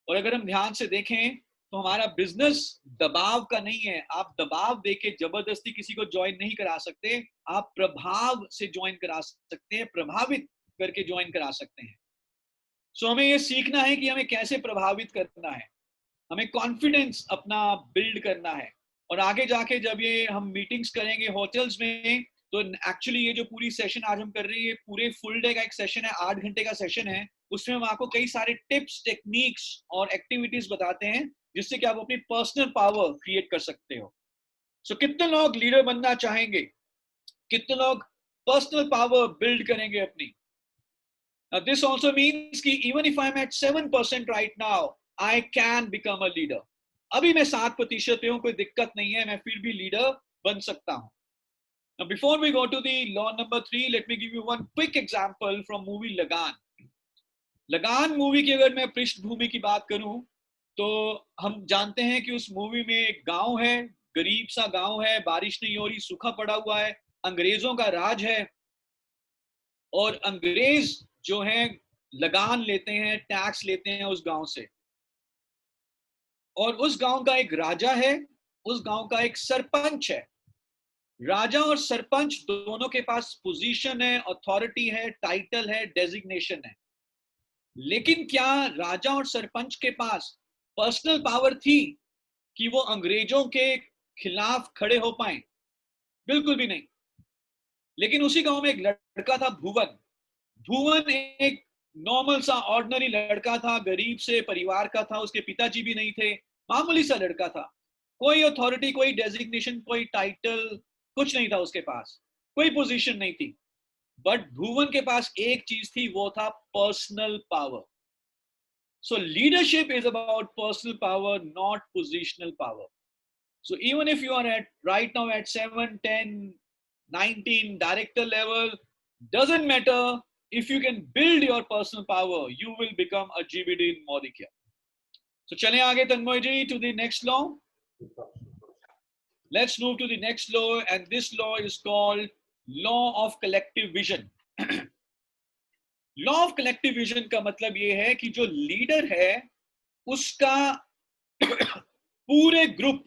और अगर हम ध्यान से देखें तो हमारा बिजनेस दबाव का नहीं है। आप दबाव देके जबरदस्ती किसी को ज्वाइन नहीं करा सकते, आप प्रभाव से ज्वाइन करा सकते हैं, प्रभावित करके ज्वाइन करा सकते हैं। सो हमें ये सीखना है कि हमें कैसे प्रभावित करना है, हमें कॉन्फिडेंस अपना बिल्ड करना है। और आगे जाके जब ये हम मीटिंग्स करेंगे होटल्स में, तो एक्चुअली ये जो पूरी सेशन आज हम कर रहे हैं, पूरे फुल डे का एक सेशन है, 8 घंटे का सेशन है। उसमें हम आपको कई सारे टिप्स, टेक्निक्स और एक्टिविटीज बताते हैं जिससे कि आप अपनी पर्सनल पावर क्रिएट कर सकते हो। सो कितने लोग लीडर बनना चाहेंगे? कितने लोग पर्सनल पावर बिल्ड करेंगे अपनी? This also means कि even if I'm at 7% right now, I can become a leader. अभी मैं 7% पे हूं, कोई दिक्कत नहीं है, मैं फिर भी लीडर बन सकता हूं. Now, before we go to the law number 3, let me give you one quick example from movie Lagan. लगान मूवी की अगर मैं पृष्ठभूमि की बात करूं तो हम जानते हैं कि उस मूवी में एक गांव है, गरीब सा गांव है, बारिश नहीं हो रही, सूखा पड़ा हुआ है, अंग्रेजों का राज है और अंग्रेज जो है लगान लेते हैं, टैक्स लेते हैं उस गांव से. और उस गांव का एक राजा है, उस गांव का एक सरपंच है. राजा और सरपंच दोनों के पास पोजीशन है, अथॉरिटी है, टाइटल है, डेजिग्नेशन है. लेकिन क्या राजा और सरपंच के पास पर्सनल पावर थी कि वो अंग्रेजों के खिलाफ खड़े हो पाए? बिल्कुल भी नहीं. लेकिन उसी गांव में एक लड़का था, भुवन. भुवन एक नॉर्मल सा ऑर्डिनरी लड़का था, गरीब से परिवार का था, उसके पिताजी भी नहीं थे, मामूली सा लड़का था. कोई अथॉरिटी, कोई डेजिग्नेशन, कोई टाइटल, कुछ नहीं था उसके पास, कोई पोजीशन नहीं थी. बट भुवन के पास एक चीज थी, वो था personal power. So leadership is about personal power, not positional power. So even if you are at right now at 7, 10, 19 director level, doesn't matter. If you can build your personal power, you will become a GBD in Modikya. So चलें आगे तन्मय जी to the next law. Let's move to the next law, and this law is called law of collective vision. Law of collective vision का मतलब ये है कि जो leader है उसका पूरे ग्रुप,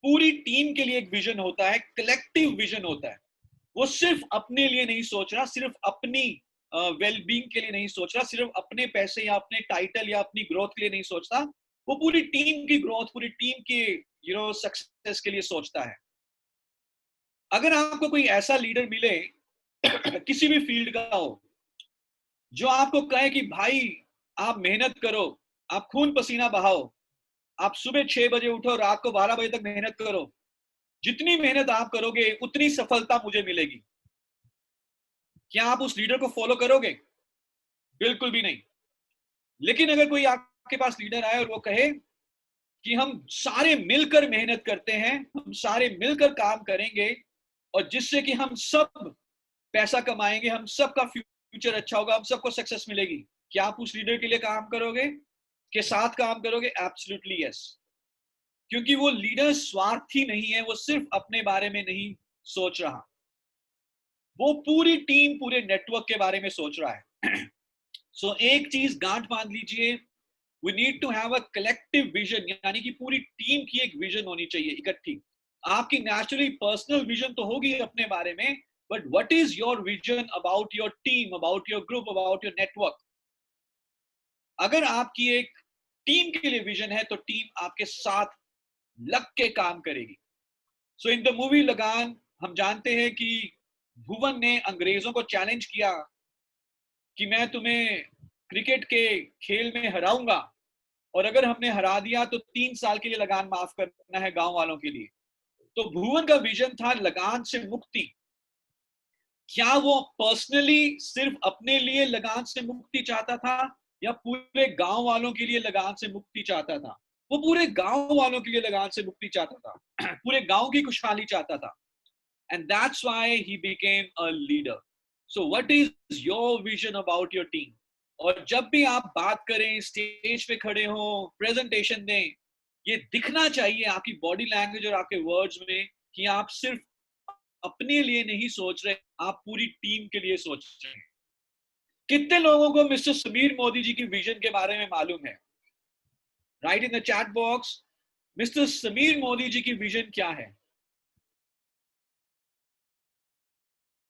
पूरी टीम के लिए एक विजन होता है, कलेक्टिव विजन होता है. वो सिर्फ अपने लिए नहीं सोच रहा, सिर्फ अपनी वेलबींग के लिए नहीं सोच रहा, सिर्फ अपने पैसे या अपने टाइटल या अपनी ग्रोथ के लिए नहीं सोचता, वो पूरी टीम की ग्रोथ, पूरी टीम की सक्सेस के लिए सोचता है. अगर आपको कोई ऐसा लीडर मिले किसी भी फील्ड का हो, जो आपको कहे कि भाई आप मेहनत करो, आप खून पसीना बहाओ, आप सुबह 6 बजे उठो, रात को 12 बजे तक मेहनत करो, जितनी मेहनत आप करोगे उतनी सफलता मुझे मिलेगी, क्या आप उस लीडर को फॉलो करोगे? बिल्कुल भी नहीं. लेकिन अगर कोई आपके पास लीडर आए और वो कहे कि हम सारे मिलकर मेहनत करते हैं, हम सारे मिलकर काम करेंगे और जिससे कि हम सब पैसा कमाएंगे, हम सबका फ्यूचर अच्छा होगा, हम सबको सक्सेस मिलेगी, क्या आप उस लीडर के लिए काम करोगे, के साथ काम करोगे? Absolutely yes. क्योंकि वो लीडर स्वार्थी नहीं है, वो सिर्फ अपने बारे में नहीं सोच रहा, वो पूरी टीम, पूरे नेटवर्क के बारे में सोच रहा है. सो एक चीज गांठ बांध लीजिए, we need to have a collective vision, यानी कि पूरी टीम की एक विजन होनी चाहिए इकट्ठी. आपकी नेचुरली पर्सनल विजन तो होगी अपने बारे में, but what is your vision about your team, about your group, about your network? अगर आपकी एक टीम के लिए विजन है तो टीम आपके साथ लग के काम करेगी. सो इन द मूवी लगान हम जानते हैं कि भुवन ने अंग्रेजों को चैलेंज किया कि मैं तुम्हें क्रिकेट के खेल में हराऊंगा और अगर हमने हरा दिया तो 3 साल के लिए लगान माफ करना है गांव वालों के लिए. तो भुवन का विजन था लगान से मुक्ति. क्या वो पर्सनली सिर्फ अपने लिए लगान से मुक्ति चाहता था या पूरे गांव वालों के लिए लगान से मुक्ति चाहता था? वो पूरे गांव वालों के लिए लगान से मुक्ति चाहता था, पूरे गांव की खुशहाली चाहता था. And that's why he became a leader. So what is your vision about your team? और जब भी आप बात करें, स्टेज पे खड़े हो, प्रेजेंटेशन दें, ये दिखना चाहिए आपकी बॉडी लैंग्वेज और आपके वर्ड्स में कि आप सिर्फ अपने लिए नहीं सोच रहे, आप पूरी टीम के लिए सोच रहे हैं. कितने लोगों को मिस्टर समीर मोदी जी की विजन के बारे में मालूम है? Right in the chat box, mister Sameer Modi ji की विजन क्या है?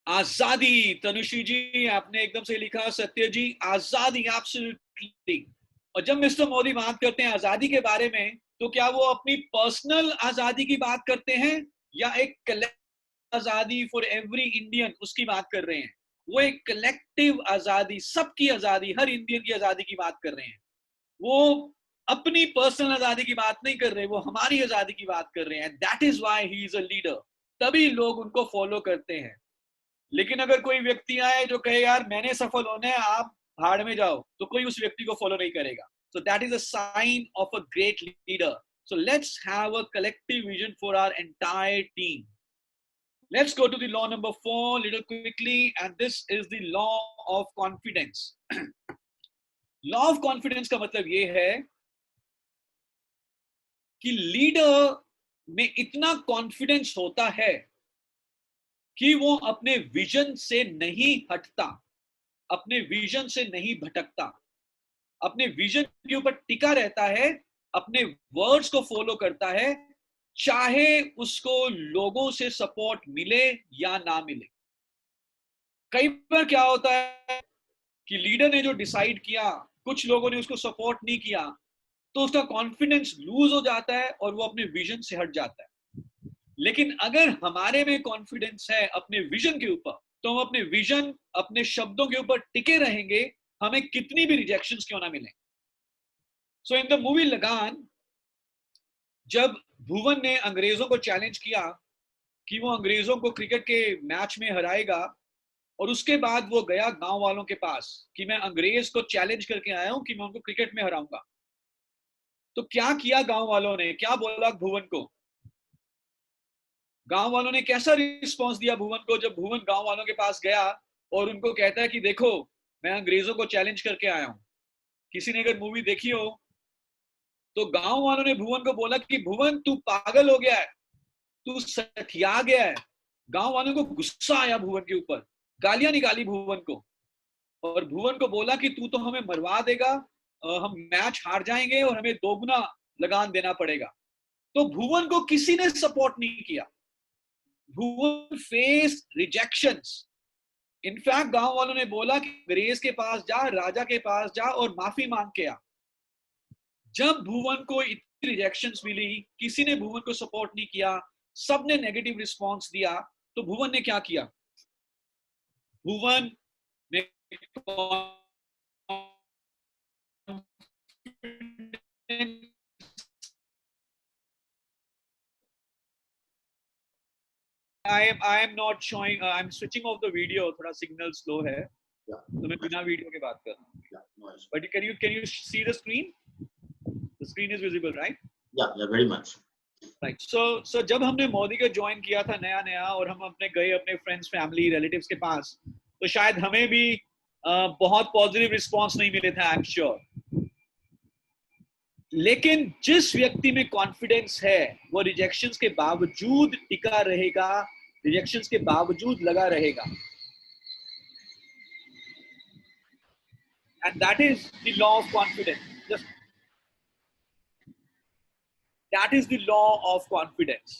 आजादी. तनुश्री जी आपने एकदम से लिखा. सत्य जी, आजादी, एब्सोल्युटली. और जब मिस्टर मोदी बात करते हैं आजादी के बारे में, तो क्या वो अपनी पर्सनल आजादी की बात करते हैं या एक कलेक्टिव आजादी फॉर एवरी इंडियन उसकी बात कर रहे हैं? वो एक कलेक्टिव आजादी, सबकी आजादी, हर इंडियन की आजादी की बात कर रहे हैं. वो अपनी पर्सनल आजादी की बात नहीं कर रहे, वो हमारी आजादी की बात कर रहे हैं. That is why he is a leader. तभी लोग उनको फॉलो करते हैं. लेकिन अगर कोई व्यक्ति आए जो कहे यार मैंने सफल होना है, आप भाड़ में जाओ, तो कोई उस व्यक्ति को फॉलो नहीं करेगा. So that is a sign of a great leader. So let's have a collective vision for our entire team. Let's go to the law number 4 little quickly, and this is the law of confidence. Law of confidence का मतलब ये है कि leader में इतना confidence होता है कि वो अपने विजन से नहीं हटता, अपने विजन से नहीं भटकता, अपने विजन के ऊपर टिका रहता है, अपने वर्ड्स को फॉलो करता है, चाहे उसको लोगों से सपोर्ट मिले या ना मिले। कई बार क्या होता है कि लीडर ने जो डिसाइड किया, कुछ लोगों ने उसको सपोर्ट नहीं किया, तो उसका कॉन्फिडेंस लूज हो जाता है और वो अपने विजन से हट जाता है। लेकिन अगर हमारे में कॉन्फिडेंस है अपने विजन के ऊपर, तो हम अपने विजन, अपने शब्दों के ऊपर टिके रहेंगे, हमें कितनी भी रिजेक्शंस क्यों ना मिले। सो इन द मूवी लगान, जब भुवन ने अंग्रेजों को चैलेंज किया कि वो अंग्रेजों को क्रिकेट के मैच में हराएगा, और उसके बाद वो गया गांव वालों के पास कि मैं अंग्रेज को चैलेंज करके आया हूं कि मैं उनको क्रिकेट में हराऊंगा, तो क्या किया गांव वालों ने, क्या बोला भुवन को? गांव वालों ने कैसा रिस्पांस दिया भुवन को जब भुवन गांव वालों के पास गया और उनको कहता है कि देखो मैं अंग्रेजों को चैलेंज करके आया हूं। किसी ने अगर मूवी देखी हो तो गांव वालों ने भुवन को बोला कि भुवन तू पागल हो गया है, तू सठिया गया है। गांव वालों को गुस्सा आया भुवन के ऊपर, गालियां निकाली भुवन को, और भुवन को बोला कि तू तो हमें मरवा देगा, हम मैच हार जाएंगे और हमें दोगुना लगान देना पड़ेगा। तो भुवन को किसी ने सपोर्ट नहीं किया, भुवन फेस रिजेक्शंस। इनफैक्ट गांव वालों ने बोला कि अंग्रेज के पास जा, राजा के पास जा और माफी मांग के आ। जब भुवन को इतनी रिजेक्शंस मिली, किसी ने भुवन को सपोर्ट नहीं किया, सबने नेगेटिव रिस्पांस दिया, तो भुवन ने क्या किया? भुवन ने I am not showing, I'm switching off the video, थोड़ा सिग्नल स्लो है, तो मैं बिना वीडियो के बात कर रहा हूँ। But can you see the screen? The screen is visible, right? Yeah, very much. Right. So जब हमने मोदी का ज्वाइन किया था नया और हम अपने गए अपने फ्रेंड्स, फैमिली, रिलेटिव्स के पास, तो शायद हमें भी बहुत पॉजिटिव रिस्पांस नहीं मिले थे, आई एम श्योर। लेकिन जिस व्यक्ति में कॉन्फिडेंस है वो रिजेक्शंस के बावजूद टिका रहेगा, रिजेक्शंस के बावजूद लगा रहेगा। And that is the law of confidence. That is the law of confidence.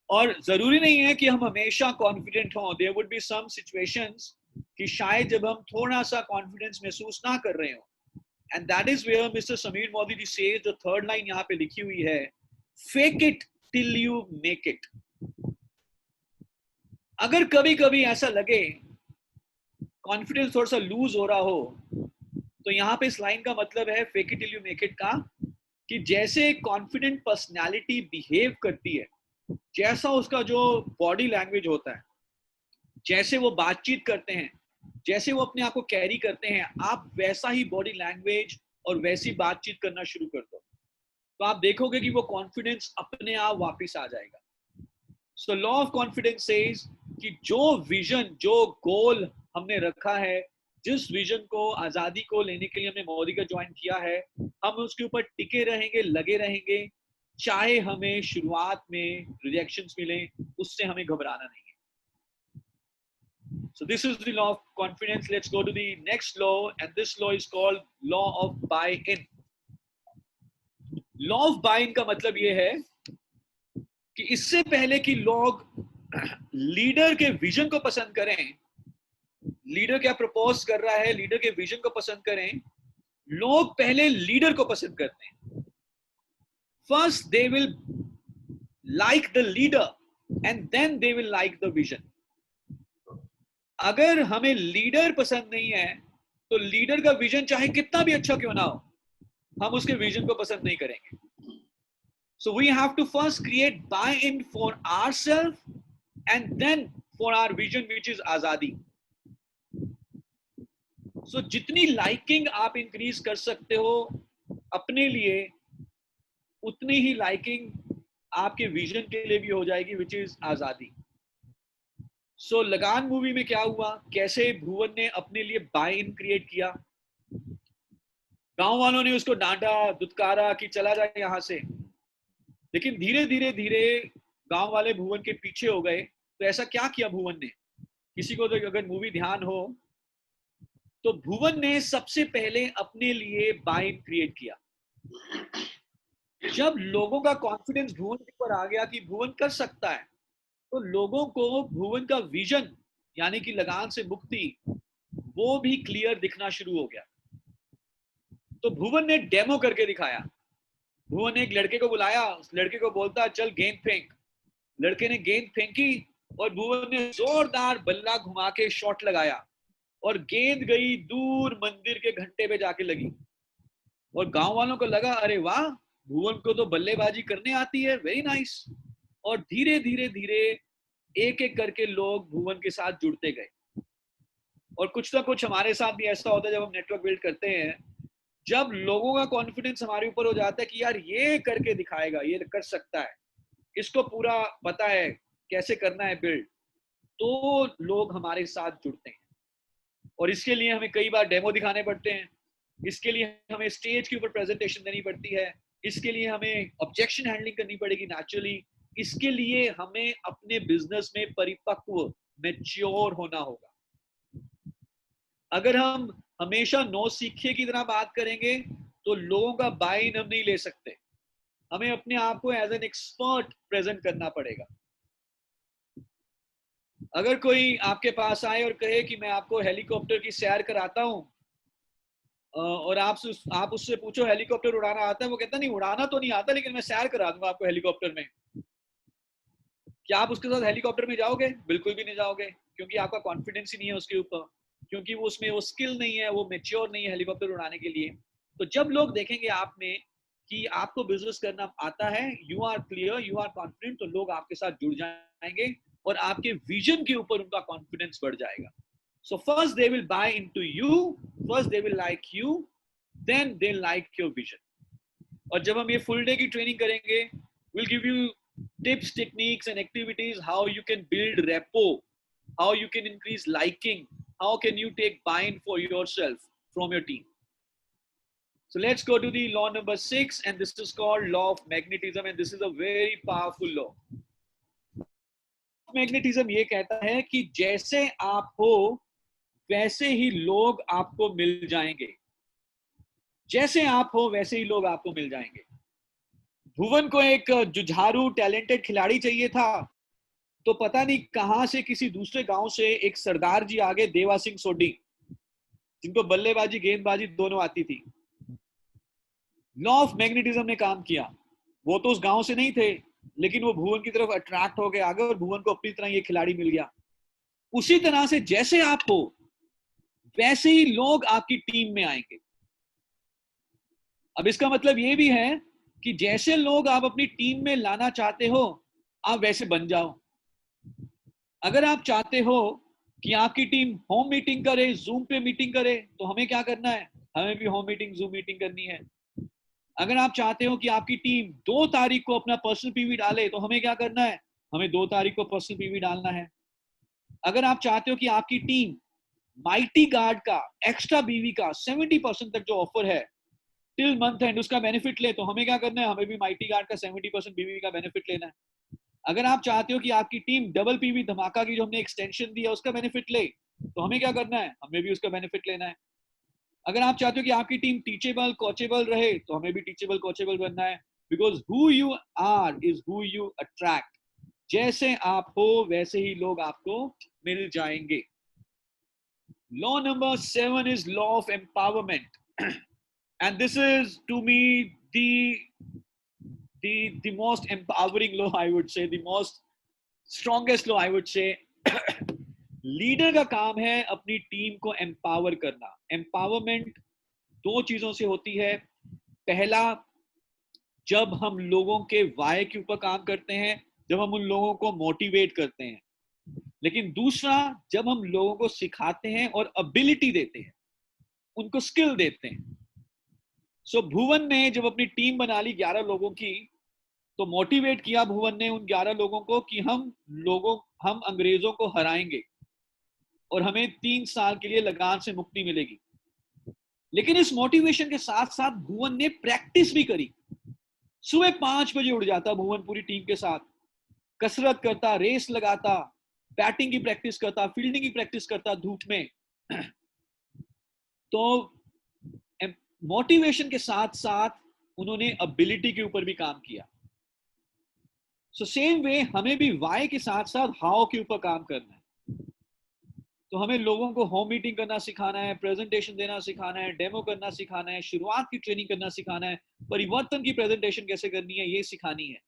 और जरूरी नहीं है कि हम हमेशा कॉन्फिडेंट हों। There would be some situations कि शायद जब हम थोड़ा सा कॉन्फिडेंस महसूस ना कर रहे हो, and that is where Mr. Sameer Modi ji says, जो थर्ड लाइन यहाँ पे लिखी हुई है, fake it till you make it. अगर कभी कभी ऐसा लगे कॉन्फिडेंस थोड़ा सा लूज हो रहा हो, तो यहाँ पे इस लाइन का मतलब है fake it till you make it का, कि जैसे कॉन्फिडेंट पर्सनालिटी बिहेव करती है, जैसा उसका जो बॉडी लैंग्वेज होता है, जैसे वो बातचीत करते हैं, जैसे वो अपने आप को कैरी करते हैं, आप वैसा ही बॉडी लैंग्वेज और वैसी बातचीत करना शुरू कर दो, तो आप देखोगे कि वो कॉन्फिडेंस अपने आप वापस आ जाएगा। So law of confidence says कि जो विजन, जो गोल हमने रखा है, जिस विजन को, आजादी को लेने के लिए हमने मोदी का ज्वाइन किया है, हम उसके ऊपर टिके रहेंगे, लगे रहेंगे, चाहे हमें शुरुआत में रिजेक्शंस मिले, उससे हमें घबराना नहीं है। So this is the law of confidence. Let's go to the next law, and this law is called law of buy-in. Law of buy-in का मतलब ये है कि इससे पहले कि लोग लीडर के विजन को पसंद करें, लीडर क्या प्रपोज कर रहा है, लीडर के विजन को पसंद करें, लोग पहले लीडर को पसंद करते हैं। First they will like the leader and then they will like the vision. अगर हमें लीडर पसंद नहीं है तो लीडर का विजन चाहे कितना भी अच्छा क्यों ना हो, हम उसके विजन को पसंद नहीं करेंगे। So we have to first create buy-in for ourselves and then for our vision, which is आजादी। So जितनी लाइकिंग आप इंक्रीज कर सकते हो अपने लिए, उतनी ही लाइकिंग आपके विजन के लिए भी हो जाएगी, विच इज आजादी। सो लगान मूवी में क्या हुआ, कैसे भुवन ने अपने लिए बाय इन क्रिएट किया। गांव वालों ने उसको डांटा, दुत्कारा कि चला जाए यहां से, लेकिन धीरे धीरे धीरे गांव वाले भुवन के पीछे हो गए। तो ऐसा क्या किया भुवन ने, किसी को तो अगर मूवी ध्यान हो तो भुवन ने सबसे पहले अपने लिए बाय इन क्रिएट किया। जब लोगों का कॉन्फिडेंस भुवन के ऊपर आ गया कि भुवन कर सकता है, तो लोगों को भुवन का विजन यानी कि लगान से मुक्ति वो भी क्लियर दिखना शुरू हो गया। तो भुवन ने डेमो करके दिखाया। भुवन ने एक लड़के को बुलाया, उस लड़के को बोलता चल गेंद फेंक। लड़के ने गेंद फेंकी और भुवन ने जोरदार बल्ला घुमा के शॉट लगाया और गेंद गई दूर मंदिर के घंटे पे जाके लगी। और गांव वालों को लगा अरे वाह, भुवन को तो बल्लेबाजी करने आती है, वेरी नाइस। और धीरे धीरे धीरे एक एक करके लोग भुवन के साथ जुड़ते गए। और कुछ ना कुछ हमारे साथ भी ऐसा होता है जब हम नेटवर्क बिल्ड करते हैं, जब लोगों का कॉन्फिडेंस हमारे ऊपर हो जाता है कि यार ये करके दिखाएगा, ये कर सकता है, इसको पूरा पता है कैसे करना है बिल्ड, तो लोग हमारे साथ जुड़ते हैं। और इसके लिए हमें कई बार डेमो दिखाने पड़ते हैं, इसके लिए हमें स्टेज के ऊपर प्रेजेंटेशन देनी पड़ती है, इसके लिए हमें ऑब्जेक्शन हैंडलिंग करनी पड़ेगी नेचुरली, इसके लिए हमें अपने बिजनेस में परिपक्व मैच्योर होना होगा। अगर हम हमेशा नौ सीखे की तरह बात करेंगे तो लोगों का बाय इन हम नहीं ले सकते। हमें अपने आप को एज एन एक्सपर्ट प्रेजेंट करना पड़ेगा। अगर कोई आपके पास आए और कहे कि मैं आपको हेलीकॉप्टर की सैर कराता हूं, और आप उससे पूछो हेलीकॉप्टर उड़ाना आता है, वो कहता नहीं उड़ाना तो नहीं आता, लेकिन मैं सैर करा दूंगा आपको हेलीकॉप्टर में। क्या आप उसके साथ हेलीकॉप्टर में जाओगे? बिल्कुल भी नहीं जाओगे, क्योंकि आपका कॉन्फिडेंस ही नहीं है उसके ऊपर, क्योंकि वो उसमें वो स्किल नहीं है, वो मेच्योर नहीं है हेलीकॉप्टर उड़ाने के लिए। तो जब लोग देखेंगे आप में कि आपको बिजनेस करना आता है, you are clear, you are confident, तो लोग आपके साथ जुड़ जाएंगे और आपके विजन के ऊपर उनका कॉन्फिडेंस बढ़ जाएगा। So first they will buy into you, first they will like you, then they like your vision. और जब हम ये full day की training करेंगे, we'll give you tips, techniques and activities how you can build rapport, how you can increase liking, how can you take buy-in for yourself from your team. So let's go to the law number 6, and this is called law of magnetism, and this is a very powerful law. Magnetism ये कहता है कि जैसे आप हो वैसे ही लोग आपको मिल जाएंगे, जैसे आप हो वैसे ही लोग आपको मिल जाएंगे। भुवन को एक जुझारू टैलेंटेड खिलाड़ी चाहिए था, तो पता नहीं कहां से किसी दूसरे गांव से एक सरदार जी आ गए, देवा सिंह सोडी, जिनको बल्लेबाजी गेंदबाजी दोनों आती थी। लॉ ऑफ मैग्नेटिज्म ने काम किया। वो तो उस गांव से नहीं थे, लेकिन वो भुवन की तरफ अट्रैक्ट हो गए आगे और भुवन को अपनी तरह ये खिलाड़ी मिल गया। उसी तरह से जैसे आप हो वैसे ही लोग आपकी टीम में आएंगे। अब इसका मतलब ये भी है कि जैसे लोग आप अपनी टीम में लाना चाहते हो, आप वैसे बन जाओ। अगर आप चाहते हो कि आपकी टीम होम मीटिंग करे, जूम पे मीटिंग करे, तो हमें क्या करना है? हमें भी होम मीटिंग, जूम मीटिंग करनी है। अगर आप चाहते हो कि आपकी टीम 2 तारीख को अपना पर्सनल पीवी डाले, तो हमें क्या करना है? हमें 2 तारीख को पर्सनल पीवी डालना है। अगर आप चाहते हो कि आपकी टीम माइटी गार्ड का एक्स्ट्रा बीवी का 70% तक जो ऑफर है टिल मंथ एंड उसका बेनिफिट ले, तो हमें क्या करना है? हमें भी माइटी गार्ड का 70% बीवी का बेनिफिट लेना है। अगर आप चाहते हो कि आपकी टीम डबल पीवी धमाका की जो हमने एक्सटेंशन दिया उसका बेनिफिट ले, तो हमें क्या करना है? हमें भी उसका बेनिफिट लेना है। अगर आप चाहते हो कि आपकी टीम टीचेबल कोचेबल रहे, तो हमें भी टीचेबल कोचेबल बनना है, because who you are is who you attract. जैसे आप हो वैसे ही लोग आपको मिल जाएंगे। Law number 7 is law of empowerment, and this is to me the most empowering law, I would say, the most strongest law, I would say. Leader का काम है अपनी टीम को एम्पावर करना। एम्पावरमेंट 2 चीजों से होती है। पहला, जब हम लोगों के वाय के ऊपर काम करते हैं, जब हम उन लोगों को मोटिवेट करते हैं। लेकिन दूसरा, जब हम लोगों को सिखाते हैं और एबिलिटी देते हैं, उनको स्किल देते हैं। सो भुवन ने जब अपनी टीम बना ली 11 लोगों की, तो मोटिवेट किया भुवन ने उन 11 लोगों को कि हम अंग्रेजों को हराएंगे और हमें 3 साल के लिए लगान से मुक्ति मिलेगी। लेकिन इस मोटिवेशन के साथ साथ भुवन ने प्रैक्टिस भी करी। सुबह 5 बजे उठ जाता भुवन पूरी टीम के साथ, कसरत करता, रेस लगाता, बैटिंग की प्रैक्टिस करता, फील्डिंग की प्रैक्टिस करता धूप में। तो मोटिवेशन के साथ साथ उन्होंने एबिलिटी के ऊपर भी काम किया। सो सेम वे हमें भी वाई के साथ साथ हाउ के ऊपर काम करना है। तो हमें लोगों को होम मीटिंग करना सिखाना है, प्रेजेंटेशन देना सिखाना है, डेमो करना सिखाना है, शुरुआत की ट्रेनिंग करना सिखाना है, परिवर्तन की प्रेजेंटेशन कैसे करनी है ये सिखानी है।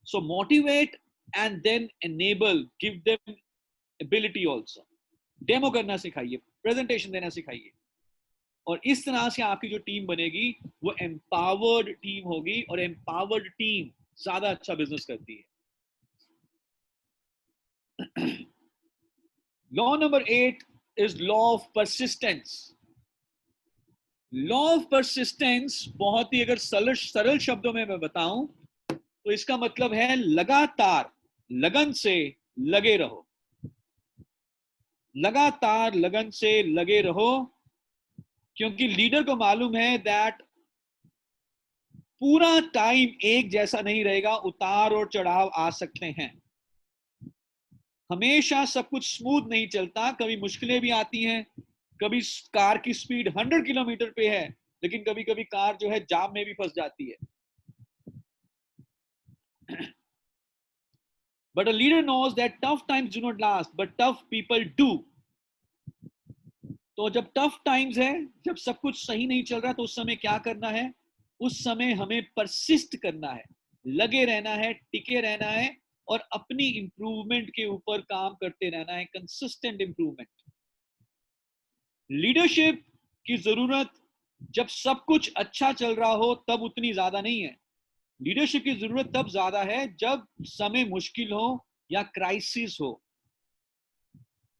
So motivate and then enable, give them ability also. Demo करना सिखाइए, प्रेजेंटेशन देना सिखाइए, और इस तरह से आपकी जो टीम बनेगी वो एम्पावर्ड टीम होगी, और एम्पावर्ड टीम ज्यादा अच्छा बिजनेस करती है। Law number 8 is law of persistence. Law of persistence बहुत ही अगर सरल शब्दों में मैं बताऊं तो इसका मतलब है लगातार लगन से लगे रहो। लगातार लगन से लगे रहो, क्योंकि लीडर को मालूम है दैट पूरा टाइम एक जैसा नहीं रहेगा, उतार और चढ़ाव आ सकते हैं। हमेशा सब कुछ स्मूथ नहीं चलता, कभी मुश्किलें भी आती हैं। कभी कार की स्पीड 100 किलोमीटर पे है, लेकिन कभी कभी कार जो है जाम में भी फंस जाती है। But a leader knows that tough times do not last, but tough people do. तो जब टफ टाइम्स है, जब सब कुछ सही नहीं चल रहा, तो उस समय क्या करना है? उस समय हमें परसिस्ट करना है, लगे रहना है, टिके रहना है, और अपनी इंप्रूवमेंट के ऊपर काम करते रहना है, कंसिस्टेंट इंप्रूवमेंट। लीडरशिप की जरूरत जब सब कुछ अच्छा चल रहा हो तब उतनी ज्यादा नहीं है। लीडरशिप की जरूरत तब ज्यादा है जब समय मुश्किल हो या क्राइसिस हो।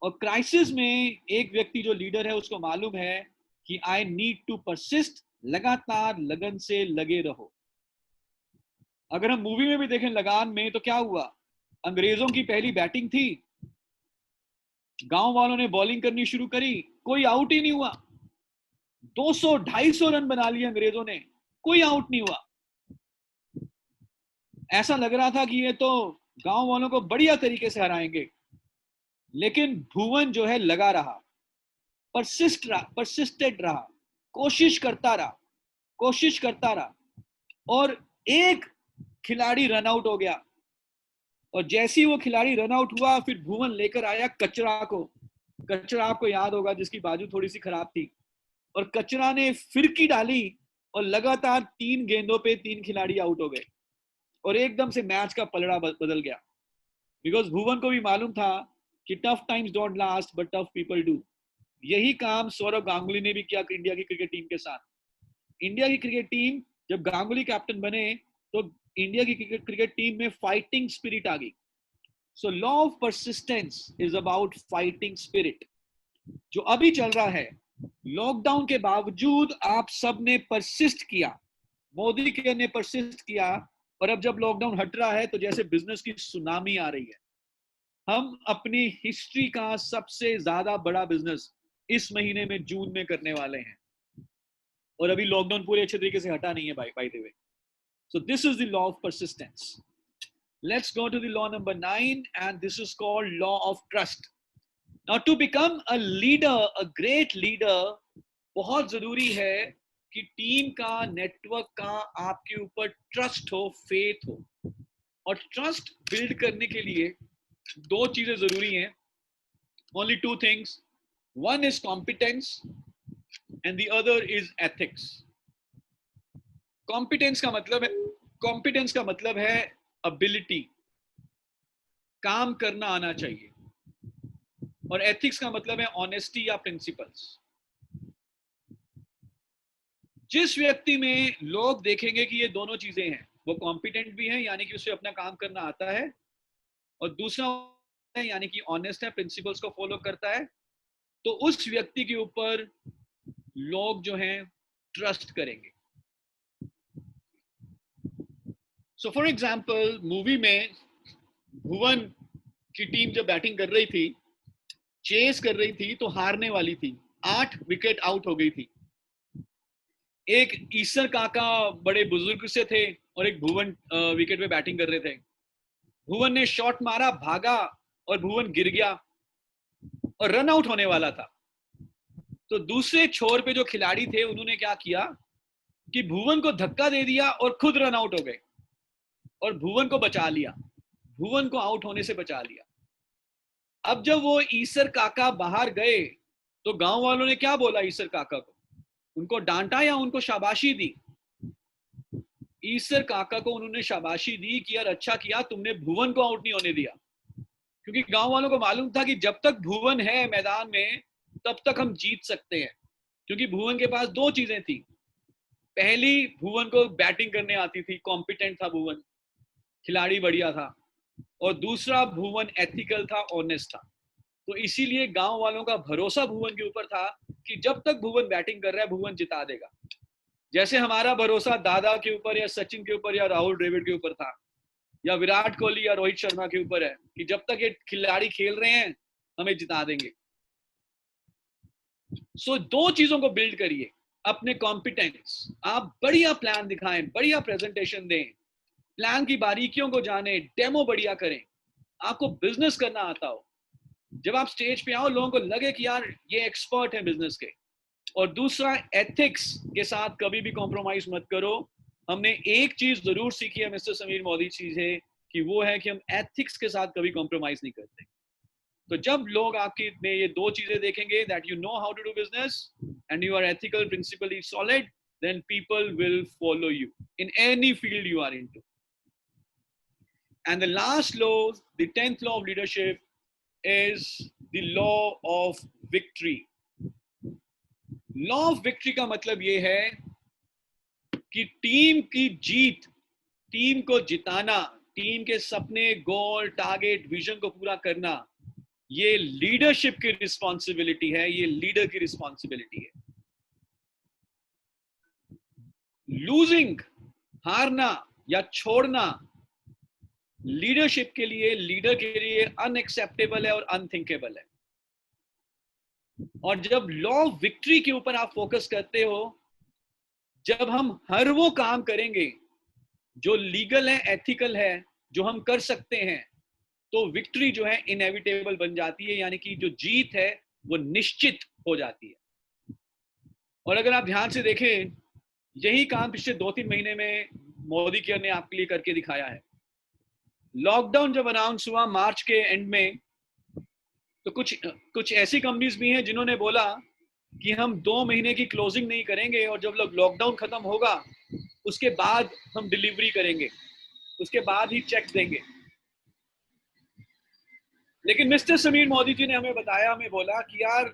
और क्राइसिस में एक व्यक्ति जो लीडर है उसको मालूम है कि आई नीड टू परसिस्ट, लगातार लगन से लगे रहो। अगर हम मूवी में भी देखें लगान में, तो क्या हुआ? अंग्रेजों की पहली बैटिंग थी, गांव वालों ने बॉलिंग करनी शुरू करी, कोई आउट ही नहीं हुआ। 200-250 रन बना लिए अंग्रेजों ने, कोई आउट नहीं हुआ। ऐसा लग रहा था कि ये तो गांव वालों को बढ़िया तरीके से हराएंगे, लेकिन भुवन जो है लगा रहा, परसिस्टेड रहा, कोशिश करता रहा, और एक खिलाड़ी रन आउट हो गया। और जैसे ही वो खिलाड़ी रन आउट हुआ, फिर भुवन लेकर आया कचरा को। कचरा आपको याद होगा, जिसकी बाजू थोड़ी सी खराब थी, और कचरा ने फिरकी डाली और लगातार 3 गेंदों पे 3 खिलाड़ी आउट हो गए, और एकदम से मैच का पलड़ा बदल गया। बिकॉज भुवन को भी मालूम था कि tough times don't last but tough people do. यही काम सौरव गांगुली ने भी किया इंडिया की क्रिकेट टीम के साथ। इंडिया की क्रिकेट टीम जब गांगुली कैप्टन बने, तो इंडिया की क्रिकेट टीम में फाइटिंग स्पिरिट आ गई। So law of persistence is about fighting spirit. जो अभी चल रहा है, लॉकडाउन के बावजूद आप सब ने परसिस्ट किया, मोदी के ने परसिस्ट किया, और अब जब लॉकडाउन हट रहा है तो जैसे बिजनेस की सुनामी आ रही है। हम अपनी हिस्ट्री का सबसे ज्यादा बड़ा बिजनेस इस महीने में जून में करने वाले हैं, और अभी लॉकडाउन पूरे अच्छे तरीके से हटा नहीं है by the way. So this is the law of persistence. Let's go to the law number 9, and this is called law of trust. Now to become a leader, a great leader, बहुत जरूरी है कि team का, network का आपके ऊपर trust हो, faith हो। और ट्रस्ट बिल्ड करने के लिए 2 चीजें जरूरी हैं, only 2 things. One is competence and the other is ethics. Competence का मतलब है ability, काम करना आना चाहिए, और ethics का मतलब है honesty या principles। जिस व्यक्ति में लोग देखेंगे कि ये दोनों चीजें हैं, वो कॉम्पिटेंट भी है, यानी कि उसे अपना काम करना आता है, और दूसरा है यानी कि ऑनेस्ट है, प्रिंसिपल्स को फॉलो करता है, तो उस व्यक्ति के ऊपर लोग जो हैं ट्रस्ट करेंगे। सो फॉर एग्जाम्पल मूवी में भुवन की टीम जब बैटिंग कर रही थी, चेस कर रही थी, तो हारने वाली थी, 8 विकेट आउट हो गई थी। एक ईसर काका बड़े बुजुर्ग से थे और एक भुवन विकेट पे बैटिंग कर रहे थे। भुवन ने शॉट मारा, भागा और भुवन गिर गया और रन आउट होने वाला था। तो दूसरे छोर पे जो खिलाड़ी थे उन्होंने क्या किया कि भुवन को धक्का दे दिया और खुद रन आउट हो गए और भुवन को बचा लिया, भुवन को आउट होने से बचा लिया। अब जब वो ईसर काका बाहर गए तो गांव वालों ने क्या बोला ईसर काका को? उनको डांटा या उनको शाबाशी दी? ईसर काका को उन्होंने शाबाशी दी कि यार अच्छा किया तुमने भुवन को आउट नहीं होने दिया, क्योंकि गांव वालों को मालूम था कि जब तक भुवन है मैदान में तब तक हम जीत सकते हैं। क्योंकि भुवन के पास दो चीजें थी, पहली भुवन को बैटिंग करने आती थी, कॉम्पिटेंट था भुवन, खिलाड़ी बढ़िया था, और दूसरा भुवन एथिकल था, ऑनेस्ट था। तो इसीलिए गांव वालों का भरोसा भुवन के ऊपर था कि जब तक भुवन बैटिंग कर रहा है भुवन जिता देगा। जैसे हमारा भरोसा दादा के ऊपर या सचिन के ऊपर या राहुल द्रविड़ के ऊपर था या विराट कोहली या रोहित शर्मा के ऊपर है कि जब तक ये खिलाड़ी खेल रहे हैं हमें जिता देंगे। सो दो चीजों को बिल्ड करिए, अपने कॉम्पिटेंस, आप बढ़िया प्लान दिखाएं, बढ़िया प्रेजेंटेशन दें, प्लान की बारीकियों को जाने, डेमो बढ़िया करें, आपको बिजनेस करना आता हो। जब आप स्टेज पे आओ लोगों को लगे कि यार ये एक्सपर्ट है बिजनेस के। और दूसरा, एथिक्स के साथ कभी भी कॉम्प्रोमाइज मत करो। हमने एक चीज जरूर सीखी है मिस्टर समीर मोदी जी से, कि वो है कि हम एथिक्स के साथ कभी कॉम्प्रोमाइज नहीं करते। तो जब लोग आपकी में ये दो चीजें देखेंगे, that you know how to do business and you are ethical, principally solid, then people will follow you in any field you are into. And the last law, the 10th law of leadership, is the law of victory. Law of victory का मतलब ये है कि team की जीत, team को जिताना, team के सपने, गोल, target, vision को पूरा करना, ये लीडरशिप की रिस्पॉन्सिबिलिटी है, ये लीडर की रिस्पॉन्सिबिलिटी है। लूजिंग, हारना या छोड़ना लीडरशिप के लिए, लीडर के लिए अनएक्सेप्टेबल है और अनथिंकेबल है। और जब लॉ ऑफ विक्ट्री के ऊपर आप फोकस करते हो, जब हम हर वो काम करेंगे जो लीगल है, एथिकल है, जो हम कर सकते हैं, तो विक्ट्री जो है इनएविटेबल बन जाती है, यानी कि जो जीत है वो निश्चित हो जाती है। और अगर आप ध्यान से देखें, यही काम पिछले 2-3 महीने में मोदी केयर ने आपके लिए करके दिखाया है। लॉकडाउन जब अनाउंस हुआ मार्च के एंड में, तो कुछ ऐसी कंपनीज भी हैं जिन्होंने बोला कि हम 2 महीने की क्लोजिंग नहीं करेंगे और जब लॉकडाउन खत्म होगा उसके बाद हम डिलीवरी करेंगे, उसके बाद ही चेक देंगे। लेकिन मिस्टर समीर मोदी जी ने हमें बताया, हमें बोला कि यार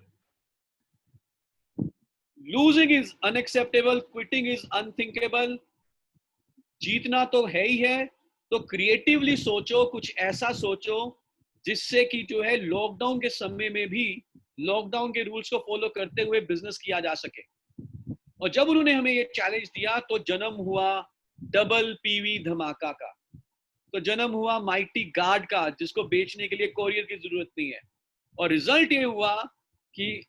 losing is unacceptable, quitting is unthinkable. जीतना तो है ही है, तो क्रिएटिवली सोचो, कुछ ऐसा सोचो जिससे कि जो है लॉकडाउन के समय में भी लॉकडाउन के रूल्स को फॉलो करते हुए बिजनेस किया जा सके। और जब उन्होंने हमें ये चैलेंज दिया तो जन्म हुआ डबल पीवी धमाका का, तो जन्म हुआ माइटी गार्ड का, जिसको बेचने के लिए कोरियर की जरूरत नहीं है। और रिजल्ट ये हुआ कि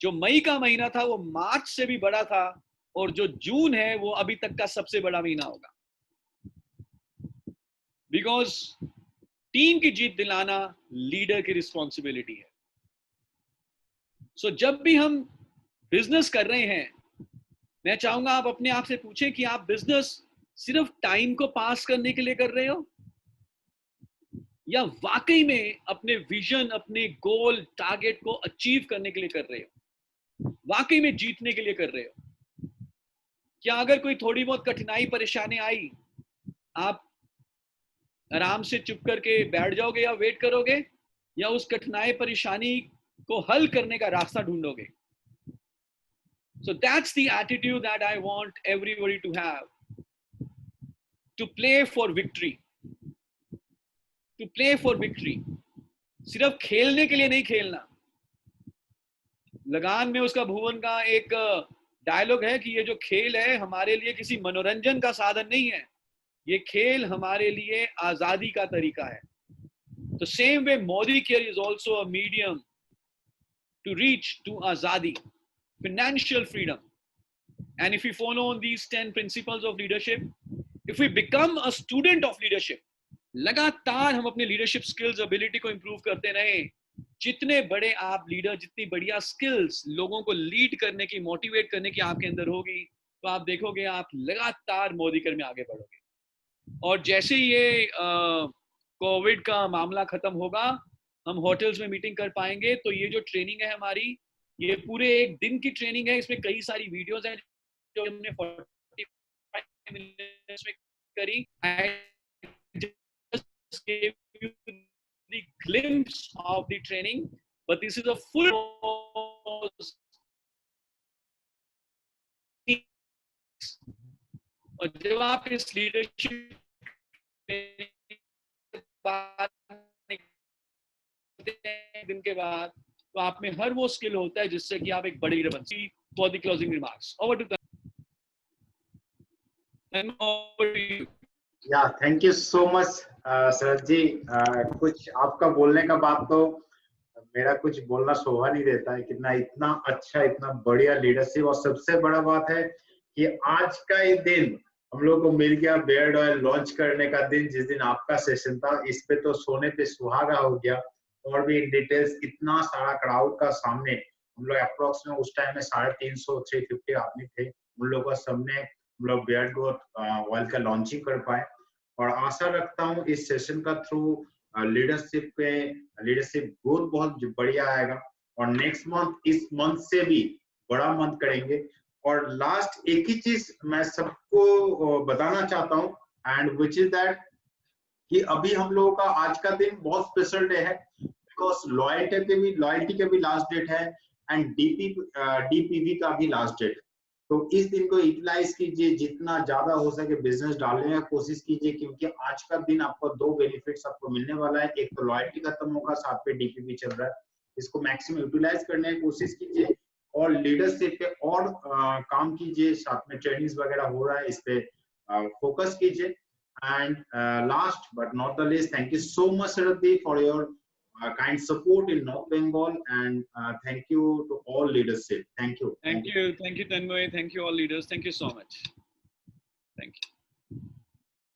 जो मई का महीना था वो मार्च से भी बड़ा था, और जो जून है वो अभी तक का सबसे बड़ा महीना होगा। बिकॉज टीम की जीत दिलाना लीडर की रिस्पॉन्सिबिलिटी है। सो जब भी हम बिजनेस कर रहे हैं, मैं चाहूंगा आप अपने आप से पूछें कि आप बिजनेस सिर्फ टाइम को पास करने के लिए कर रहे हो या वाकई में अपने विजन, अपने गोल, टारगेट को अचीव करने के लिए कर रहे हो, वाकई में जीतने के लिए कर रहे हो। क्या अगर कोई थोड़ी बहुत कठिनाई, परेशानी आई, आप आराम से चुप करके बैठ जाओगे या वेट करोगे, या उस कठिनाई परेशानी को हल करने का रास्ता ढूंढोगे? So that's the attitude that I want everybody to have, to play for victory, to play for victory. सिर्फ खेलने के लिए नहीं खेलना। लगान में उसका भुवन का एक डायलॉग है कि ये जो खेल है हमारे लिए किसी मनोरंजन का साधन नहीं है, ये खेल हमारे लिए आजादी का तरीका है. The same way Modi Care is also a medium to reach to azadi, financial freedom. And if we follow on these 10 principles of leadership, if we become a student of leadership, लगातार हम अपने leadership skills ability को improve करते रहें, जितने बड़े आप leader, जितनी बढ़िया स्किल्स लोगों को लीड करने की, मोटिवेट करने की आपके अंदर होगी, तो आप देखोगे आप लगातार मोदी कर में आगे बढ़ोगे. और जैसे ये कोविड का मामला खत्म होगा, हम होटल्स में मीटिंग कर पाएंगे. तो ये जो ट्रेनिंग है हमारी, ये पूरे एक दिन की ट्रेनिंग है. इसमें कई सारी वीडियोस हैं जो हमने 45 मिनट्स में करी. I just gave you the glimpse of the training, but this is a full course. और जब आप इस लीडरशिप दिन के बाद, तो आप में हर वो स्किल होता है जिससे कि आप एक बड़े लीडर बन सकते. For the closing remarks, over to you. या thank you so much Sharad ji. कुछ आपका बोलने का बात तो मेरा कुछ बोलना शोभा नहीं देता है. कितना इतना अच्छा, इतना बढ़िया लीडरशिप. और सबसे बड़ा बात है कि आज का ये दिन हम लोग को मिल गया, बियर्ड ऑयल लॉन्च करने का दिन, जिस दिन आपका सेशन था. इस पे तो सोने पे सुहागा हो गया. और भी इन डिटेल्स इतना सारा क्राउड का सामने हम लोग अप्रोक्स में उस टाइम में 350-350 आदमी थे. उन लोगों का सामने हम लोग बियर्ड ग्रोथ ऑयल का लॉन्चिंग कर पाए. और आशा रखता हूँ इस सेशन का थ्रू लीडरशिप ग्रोथ बहुत बढ़िया आएगा. और नेक्स्ट मंथ, इस मंथ से भी बड़ा मंथ करेंगे. और लास्ट एक ही चीज मैं सबको बताना चाहता हूँ, एंड विच इज दैट कि अभी हम लोगों का आज का दिन बहुत स्पेशल डे है, बिकॉज लॉयल्टी के भी लास्ट डेट है, एंड डीपीवी का भी लास्ट डेट. तो इस दिन को यूटिलाइज कीजिए, जितना ज्यादा हो सके बिजनेस डालने की कोशिश कीजिए, क्योंकि आज का दिन आपको 2 बेनिफिट्स आपको मिलने वाला है. एक तो लॉयल्टी खत्म होगा, साथ पे डीपीवी चल रहा है. इसको मैक्सिमम यूटिलाइज करने की कोशिश कीजिए और लीडरशिप पे और काम कीजिए. साथ में ट्रेनिंग्स वगैरह हो रहा है, इस पे फोकस कीजिए. And last but not the least, thank you so much, Sharathi, for your kind support in North Bengal, and thank you to all leadership. Thank you. Thank you, Tanmay. Thank you, all leaders. Thank you so much. Thank you.